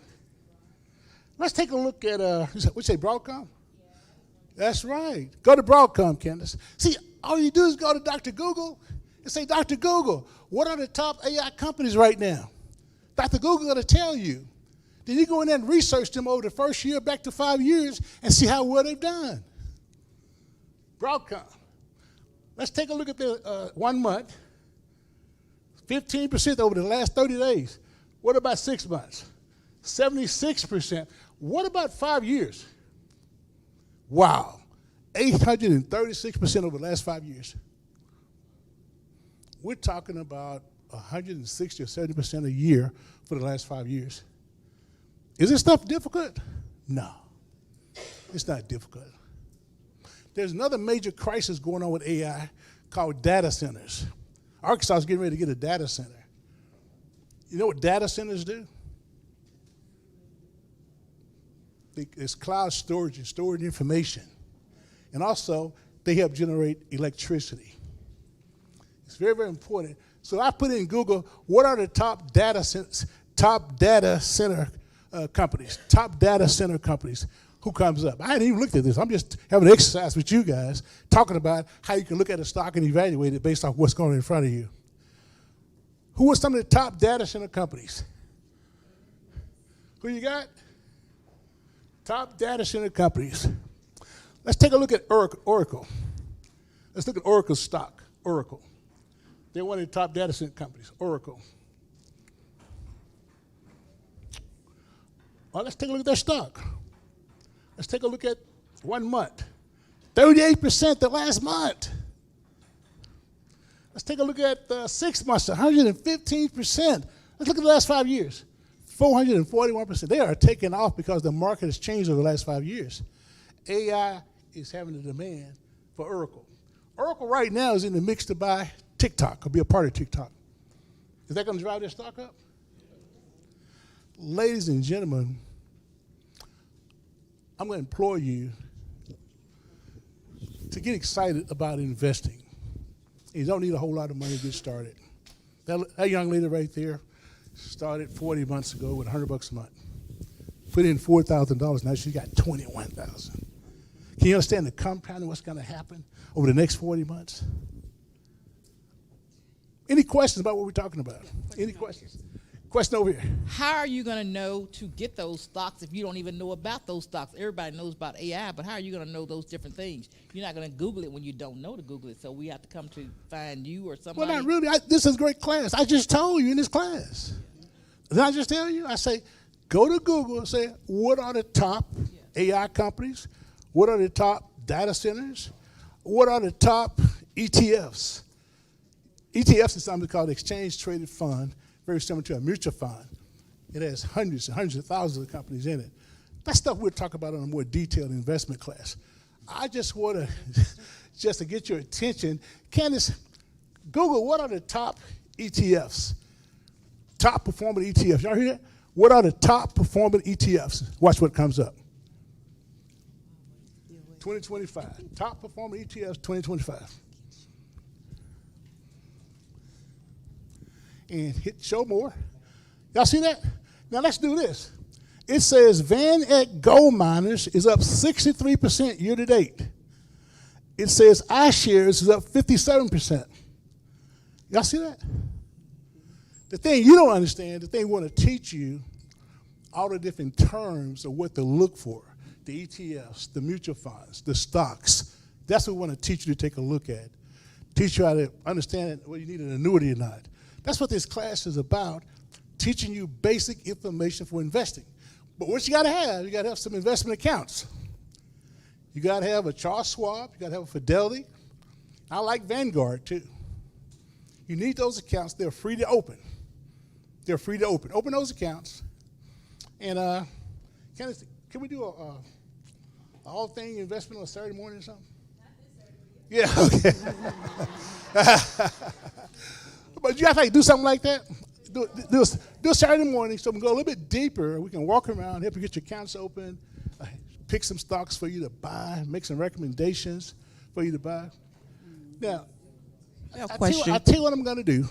Speaker 6: Let's take a look at, what you say, Broadcom? That's right. Go to Broadcom, Candace. See, all you do is go to Dr. Google and say, Dr. Google, what are the top AI companies right now? Dr. Google going to tell you. Then you go in there and research them over the first year back to 5 years and see how well they've done. Broadcom. Let's take a look at the 1 month. 15% over the last 30 days. What about 6 months? 76%. What about 5 years? Wow. 836% over the last 5 years. We're talking about 160 or 70% a year for the last 5 years. Is this stuff difficult? No. It's not difficult. There's another major crisis going on with AI called data centers. Arkansas is getting ready to get a data center. You know what data centers do? It's cloud storage and stored information. And also, they help generate electricity. It's very, very important. So I put in Google, what are the top data center companies? Top data center companies. Who comes up? I hadn't even looked at this. I'm just having an exercise with you guys, talking about how you can look at a stock and evaluate it based off what's going on in front of you. Who are some of the top data center companies? Who you got? Top data center companies. Let's take a look at Oracle. Let's look at Oracle's stock. Oracle. They're one of the top data center companies. Oracle. Well, let's take a look at their stock. Let's take a look at 1 month. 38% the last month. Let's take a look at 6 months, 115%. Let's look at the last 5 years, 441%. They are taking off because the market has changed over the last 5 years. AI is having a demand for Oracle. Oracle right now is in the mix to buy TikTok or be a part of TikTok. Is that going to drive their stock up? Ladies and gentlemen, I'm going to implore you to get excited about investing. You don't need a whole lot of money to get started. That young lady right there started 40 months ago with $100 a month. Put in $4,000, now she's got $21,000. Can you understand the compounding, what's going to happen over the next 40 months? Any questions about what we're talking about? Any questions? Question over here.
Speaker 10: How are you going to know to get those stocks if you don't even know about those stocks? Everybody knows about AI, but how are you going to know those different things? You're not going to Google it when you don't know to Google it, so we have to come to find you or somebody.
Speaker 6: Well, not really. This is a great class. I just told you in this class. Did I just tell you? I say, go to Google and say, what are the top AI companies? What are the top data centers? What are the top ETFs? ETFs is something called exchange traded fund, very similar to a mutual fund. It has hundreds and hundreds of thousands of companies in it. That's stuff we'll talk about in a more detailed investment class. I just want to, just to get your attention, Candace, Google what are the top ETFs, top performing ETFs. Y'all hear that? What are the top performing ETFs? Watch what comes up. 2025, top performing ETFs 2025. And hit show more. Y'all see that? Now let's do this. It says Van Eck Gold Miners is up 63% year to date. It says iShares is up 57%. Y'all see that? The thing you don't understand, the thing we want to teach you, all the different terms of what to look for. The ETFs, the mutual funds, the stocks. That's what we want to teach you to take a look at. Teach you how to understand whether you need an annuity or not. That's what this class is about, teaching you basic information for investing. But what you got to have some investment accounts. You got to have a Charles Schwab, you got to have a Fidelity. I like Vanguard too. You need those accounts. They're free to open. They're free to open. Open those accounts. And can we do a all thing investment on a Saturday morning or something? Yeah, okay. But you have to do something like that. Do a Saturday morning so we can go a little bit deeper. We can walk around, help you get your accounts open, pick some stocks for you to buy, make some recommendations for you to buy. Now, I'll tell you what I'm going to do.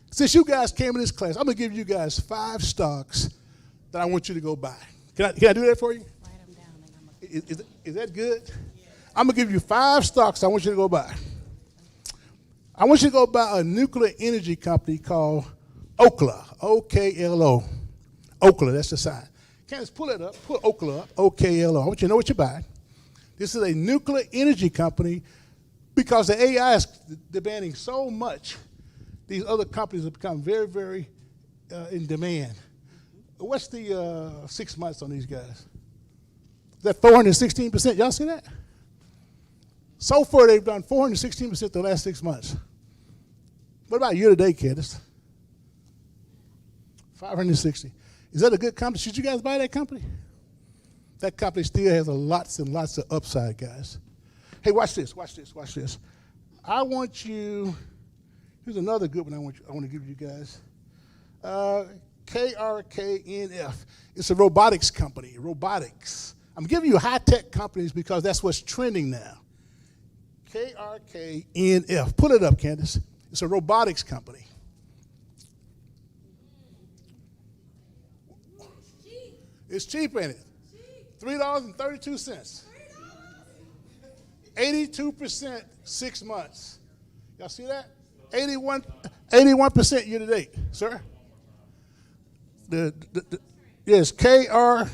Speaker 6: Since you guys came in this class, I'm going to give you guys 5 stocks that I want you to go buy. Can I do that for you?
Speaker 5: Write them down and I'm
Speaker 6: Is that good? Yeah. I'm going to give you 5 stocks I want you to go buy. I want you to go buy a nuclear energy company called Oklo, O-K-L-O. Oklo, that's the sign. Candace, pull it up. Pull Oklo up, O-K-L-O. I want you to know what you're buying. This is a nuclear energy company because the AI is demanding so much. These other companies have become very, very in demand. What's the 6 months on these guys? Is that 416%? Y'all see that? So far, they've done 416% the last 6 months. What about year to date, Candace? 560. Is that a good company? Should you guys buy that company? That company still has lots and lots of upside, guys. Hey, watch this. I want you, here's another good one I want to give you guys. KRKNF. It's a robotics company, robotics. I'm giving you high-tech companies because that's what's trending now. KRKNF. Pull it up, Candace. It's a robotics company. It's cheap, ain't it? $3.32. 82% 6 months. Y'all see that? 81% year to date, sir. Yes, KRKNF.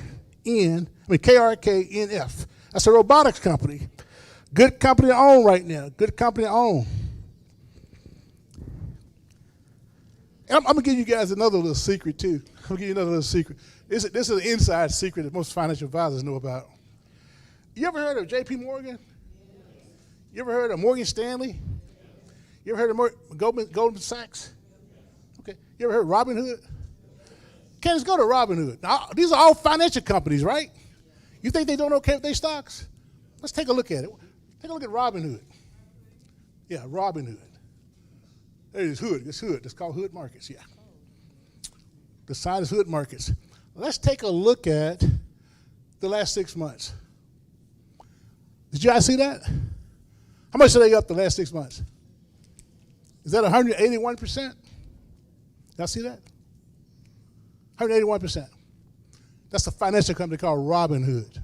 Speaker 6: That's a robotics company. Good company to own right now. Good company to own. And I'm gonna give you guys another little secret too. I'm gonna give you another little secret. This is an inside secret that most financial advisors know about. You ever heard of J.P. Morgan? You ever heard of Morgan Stanley? You ever heard of Goldman Sachs? Okay. You ever heard of Robinhood? Candace, go to Robinhood. Now, these are all financial companies, right? You think they don't okay with their stocks? Let's take a look at it. Take a look at Robinhood. Yeah, Robinhood. There it is, Hood. It's Hood. It's called Hood Markets, yeah. The sign is Hood Markets. Let's take a look at the last 6 months. Did you guys see that? How much are they up the last 6 months? Is that 181%? Y'all see that? 181%. That's a financial company called Robinhood.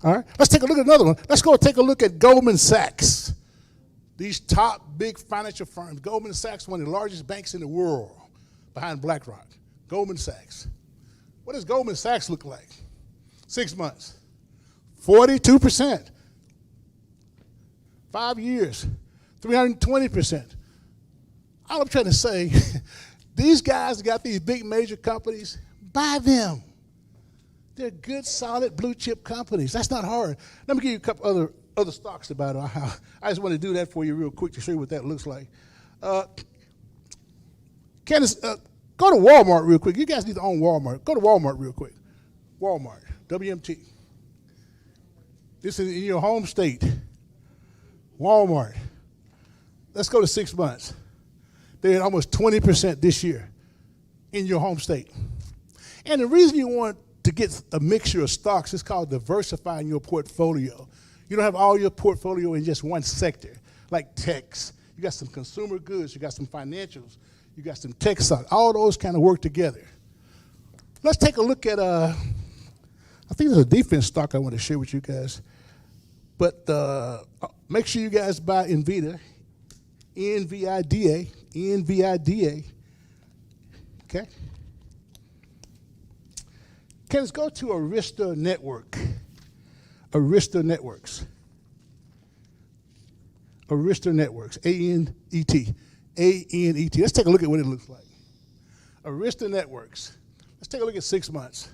Speaker 6: All right, let's take a look at another one. Let's go take a look at Goldman Sachs. These top big financial firms. Goldman Sachs, one of the largest banks in the world, behind BlackRock. Goldman Sachs. What does Goldman Sachs look like? 6 months. 42%. 5 years. 320%. All I'm trying to say, these guys got these big major companies, buy them. They're good, solid, blue chip companies. That's not hard. Let me give you a couple other stocks about it. I just want to do that for you real quick to show you what that looks like. Candace, go to Walmart real quick. You guys need to own Walmart. Go to Walmart real quick. Walmart, WMT. This is in your home state. Walmart. Let's go to 6 months. They're at almost 20% this year in your home state. And the reason you want to get a mixture of stocks is called diversifying your portfolio. You don't have all your portfolio in just one sector, like techs. You got some consumer goods, you got some financials, you got some tech stocks. All those kind of work together. Let's take a look at, I think there's a defense stock I want to share with you guys. But make sure you guys buy NVIDIA, NVIDA, okay? Okay, let's go to Arista Network. Arista Networks. Arista Networks, A-N-E-T. A-N-E-T. Let's take a look at what it looks like. Arista Networks. Let's take a look at 6 months.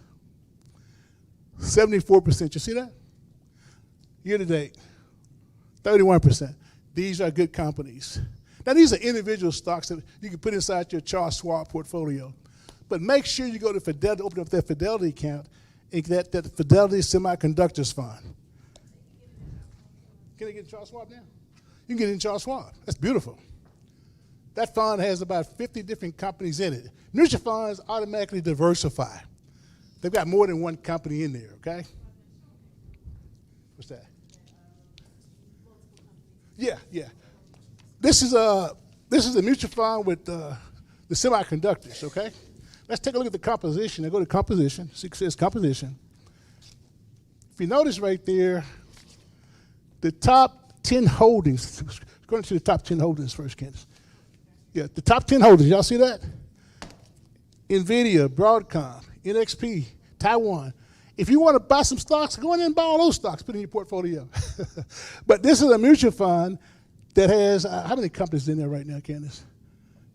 Speaker 6: 74%. You see that? Year to date, 31%. These are good companies. Now, these are individual stocks that you can put inside your Charles Schwab portfolio. But make sure you go to Fidelity, open up that Fidelity account, and get that Fidelity Semiconductors Fund. Can I get in Charles Schwab now? You can get in Charles Schwab. That's beautiful. That fund has about 50 different companies in it. Mutual funds automatically diversify. They've got more than one company in there, okay? What's that? Yeah. This is a mutual fund with the semiconductors, okay? Let's take a look at the composition. I go to composition. See, it says composition. If you notice right there, the top 10 holdings, going to the top 10 holdings first, Candace. Yeah, the top 10 holdings, y'all see that? NVIDIA, Broadcom, NXP, Taiwan. If you want to buy some stocks, go in and buy all those stocks, put in your portfolio. But this is a mutual fund that has, how many companies in there right now, Candace?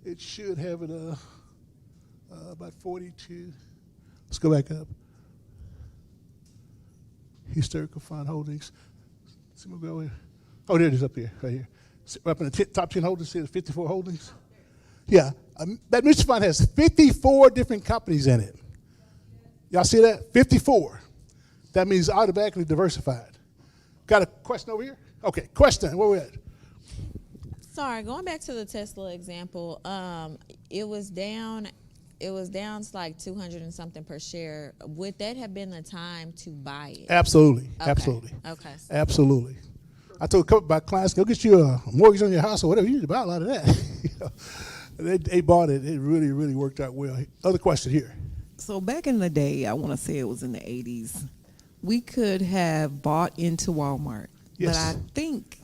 Speaker 6: It should have it about 42. Let's go back up. Historical fund holdings. See, we'll go here. Oh, there it is up here, right here. Up in the top 10 holdings, see the 54 holdings? Yeah, that mutual fund has 54 different companies in it. Y'all see that? 54. That means automatically diversified. Got a question over here? Okay, question. Where we at?
Speaker 4: Sorry, going back to the Tesla example, it was down to like 200 and something per share. Would that have been the time to buy it?
Speaker 6: Absolutely.
Speaker 4: Okay.
Speaker 6: Absolutely.
Speaker 4: Okay.
Speaker 6: Absolutely. I told a couple of my clients, go get you a mortgage on your house or whatever. You need to buy a lot of that. They bought it. It really, really worked out well. Other question here.
Speaker 11: So back in the day, I want to say it was in the 80s, we could have bought into Walmart.
Speaker 6: Yes.
Speaker 11: But I think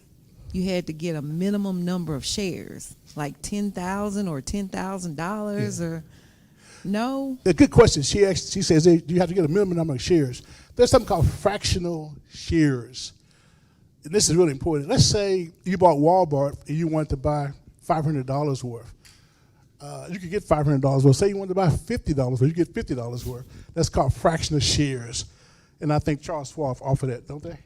Speaker 11: you had to get a minimum number of shares, like $10,000 or $10,000 or no?
Speaker 6: A good question. She says, hey, do you have to get a minimum number of shares? There's something called fractional shares. And this is really important. Let's say you bought Walmart and you wanted to buy $500 worth. You could get $500 worth. Say you wanted to buy $50 worth, you get $50 worth. That's called fractional shares. And I think Charles Schwab offer that, don't they?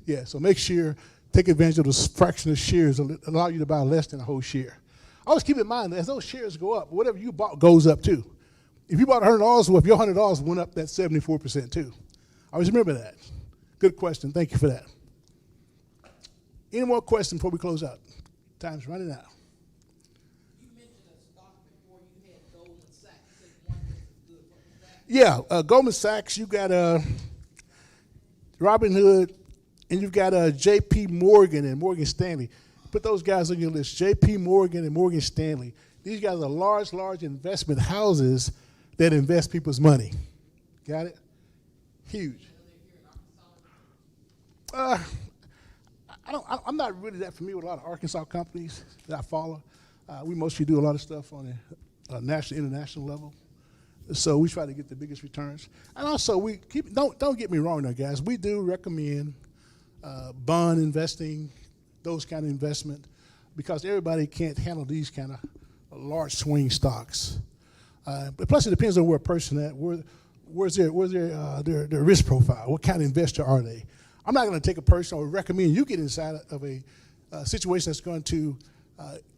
Speaker 6: Yeah, so make sure, take advantage of those fractional shares that allow you to buy less than a whole share. Always keep in mind that as those shares go up, whatever you bought goes up too. If you bought $100 worth, your $100 went up that 74% too. Always remember that. Good question. Thank you for that. Any more questions before we close out? Time's running out.
Speaker 10: You mentioned a stock before you had Goldman Sachs. You said one was good. What was that?
Speaker 6: Yeah, Goldman Sachs, you got Robinhood, and you've got J.P. Morgan and Morgan Stanley. Put those guys on your list, J.P. Morgan and Morgan Stanley. These guys are large investment houses that invest people's money. Got it? Huge. I'm not really that familiar with a lot of Arkansas companies that I follow. We mostly do a lot of stuff on a national, international level. So we try to get the biggest returns. And also, don't get me wrong now, guys. We do recommend bond investing, those kind of investment, because everybody can't handle these kind of large swing stocks. But plus, it depends on where a person at. Where's their risk profile? What kind of investor are they? I'm not going to take a person or recommend you get inside of a situation that's going to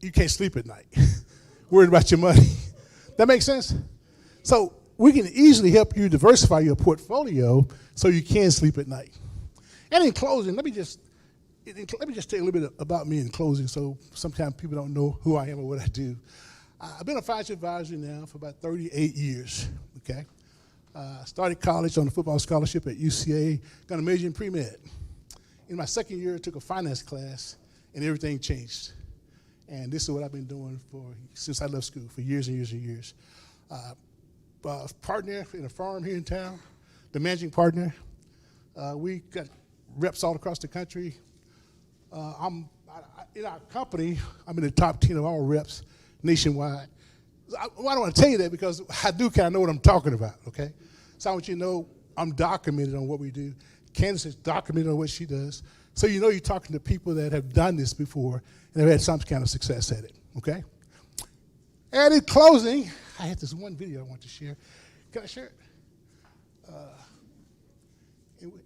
Speaker 6: you can't sleep at night, worried about your money. That makes sense? So we can easily help you diversify your portfolio so you can sleep at night. And in closing, let me just tell you a little bit about me in closing, so sometimes people don't know who I am or what I do. I've been a financial advisor now for about 38 years, okay? Started college on a football scholarship at UCA, got a major in pre-med. In my second year, I took a finance class, and everything changed. And this is what I've been doing since I left school, for years and years and years. Partner in a firm here in town, the managing partner. We got reps all across the country. In our company, I'm in the top 10 of all reps nationwide. I don't want to tell you that because I do kind of know what I'm talking about, okay? So I want you to know I'm documented on what we do. Candace is documented on what she does. So you know you're talking to people that have done this before and have had some kind of success at it, okay? And in closing, I had this one video I want to share. Can I share it?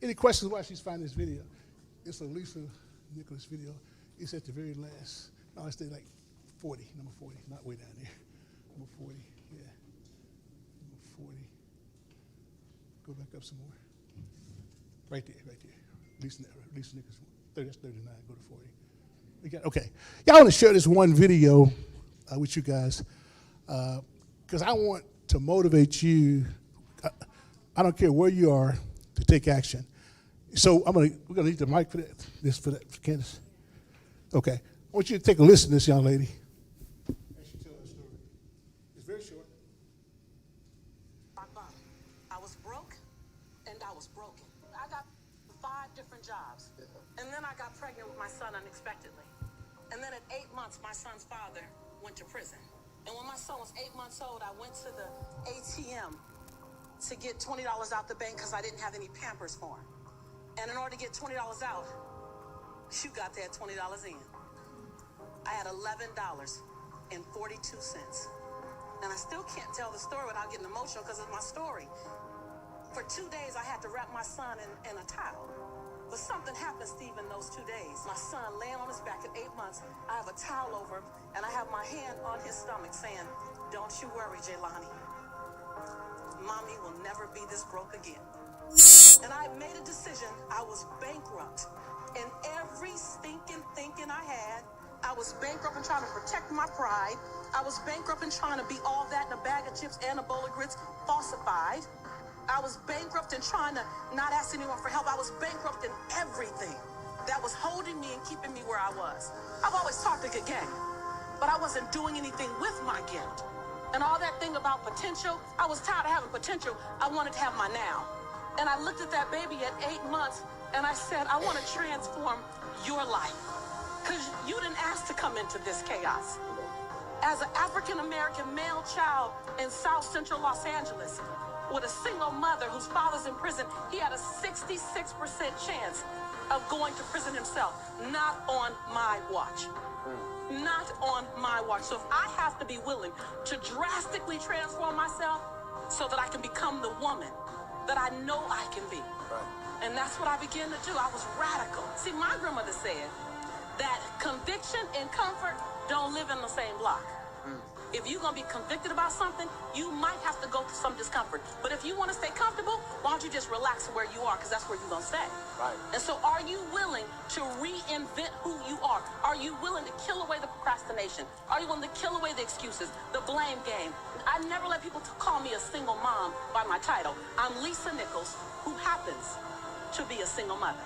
Speaker 6: Any questions why she's finding this video? It's a Lisa Nicholas video. It's at the very last. No, it's like 40, number 40, not way down there. Number 40, yeah. Number 40. Go back up some more. Right there. Lisa Nicholas. That's 39. Go to 40. Okay. Yeah, I want to share this one video with you guys because I want to motivate you. I don't care where you are to take action. So we're gonna need the mic for that. For Candace. Okay. I want you to take a listen to this young lady. As she tells her story. It's very short.
Speaker 12: I was broke and I was broken. I got 5 different jobs. And then I got pregnant with my son unexpectedly. And then at 8 months, my son's father went to prison. And when my son was 8 months old, I went to the ATM to get $20 out the bank because I didn't have any Pampers for him. And in order to get $20 out, you got that $20 in. I had $11.42. And I still can't tell the story without getting emotional because it's my story. For 2 days, I had to wrap my son in a towel. But something happened, Steve, in those 2 days. My son laying on his back at 8 months. I have a towel over him, and I have my hand on his stomach saying, "Don't you worry, Jaylani. Mommy will never be this broke again." And I made a decision. I was bankrupt. And every stinking thinking I had, I was bankrupt in trying to protect my pride. I was bankrupt in trying to be all that in a bag of chips and a bowl of grits falsified. I was bankrupt in trying to not ask anyone for help. I was bankrupt in everything that was holding me and keeping me where I was. I've always talked a good game, but I wasn't doing anything with my gift. And all that thing about potential, I was tired of having potential. I wanted to have my now. And I looked at that baby at 8 months and I said, I want to transform your life. Because you didn't ask to come into this chaos. As an African-American male child in South Central Los Angeles, with a single mother whose father's in prison, he had a 66% chance of going to prison himself. Not on my watch. Not on my watch. So if I have to be willing to drastically transform myself so that I can become the woman that I know I can be. And that's what I began to do. I was radical. See, my grandmother said that conviction and comfort don't live in the same block. If you're going to be convicted about something, you might have to go through some discomfort. But if you want to stay comfortable, why don't you just relax where you are, because that's where you're going to stay. Right. And so are you willing to reinvent who you are? Are you willing to kill away the procrastination? Are you willing to kill away the excuses, the blame game? I never let people call me a single mom by my title. I'm Lisa Nichols, who happens to be a single mother.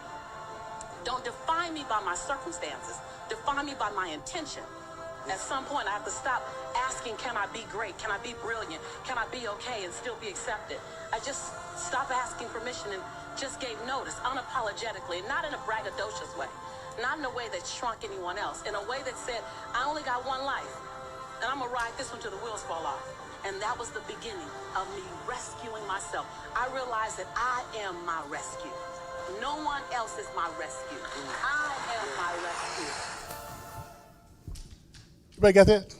Speaker 12: Don't define me by my circumstances. Define me by my intention. At some point, I have to stop asking, can I be great? Can I be brilliant? Can I be okay and still be accepted? I just stopped asking permission and just gave notice unapologetically, not in a braggadocious way, not in a way that shrunk anyone else, in a way that said, I only got one life, and I'm going to ride this one till the wheels fall off. And that was the beginning of me rescuing myself. I realized that I am my rescue. No one else is my rescue. I am my rescue.
Speaker 6: Everybody got that?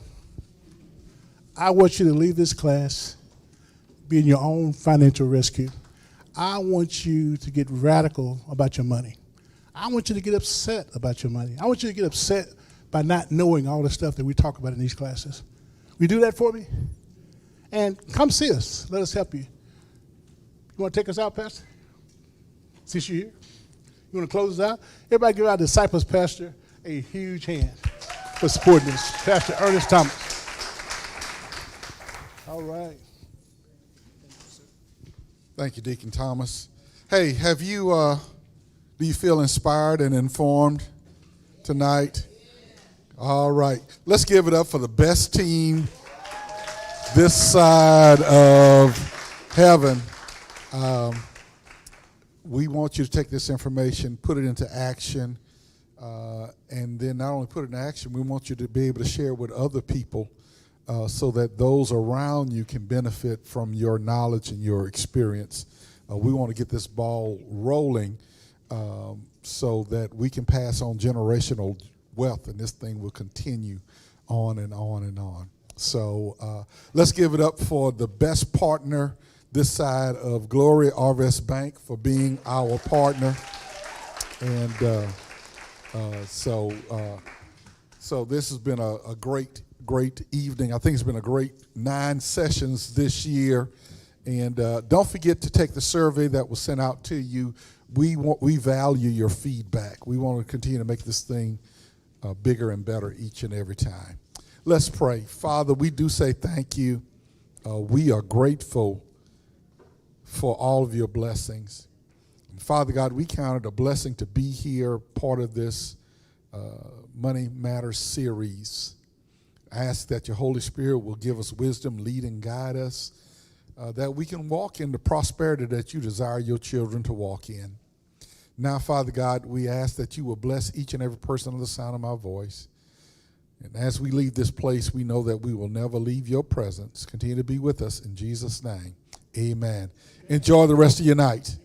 Speaker 6: I want you to leave this class being your own financial rescue. I want you to get radical about your money. I want you to get upset about your money. I want you to get upset by not knowing all the stuff that we talk about in these classes. Will you do that for me? And come see us. Let us help you. You want to take us out, Pastor? Since you're here? You want to close us out? Everybody give our Disciples Pastor a huge hand for supporting us. Pastor Ernest Thomas. All right.
Speaker 13: Thank you, Deacon Thomas. Hey, have you, do you feel inspired and informed tonight? All right. Let's give it up for the best team this side of heaven. We want you to take this information, put it into action, and then not only put it in action, we want you to be able to share with other people so that those around you can benefit from your knowledge and your experience. We want to get this ball rolling so that we can pass on generational wealth, and this thing will continue on and on and on. So let's give it up for the best partner this side of Glory, Arvest Bank, for being our partner. And so this has been a great evening. I think it's been a great 9 sessions this year. And don't forget to take the survey that was sent out to you. We value your feedback. We want to continue to make this thing bigger and better each and every time. Let's pray. Father, we do say thank you. We are grateful for all of your blessings. And Father God, we count it a blessing to be here, part of this Money Matters series. I ask that your Holy Spirit will give us wisdom, lead and guide us, that we can walk in the prosperity that you desire your children to walk in. Now, Father God, we ask that you will bless each and every person on the sound of my voice. And as we leave this place, we know that we will never leave your presence. Continue to be with us in Jesus' name. Amen. Enjoy the rest of your night.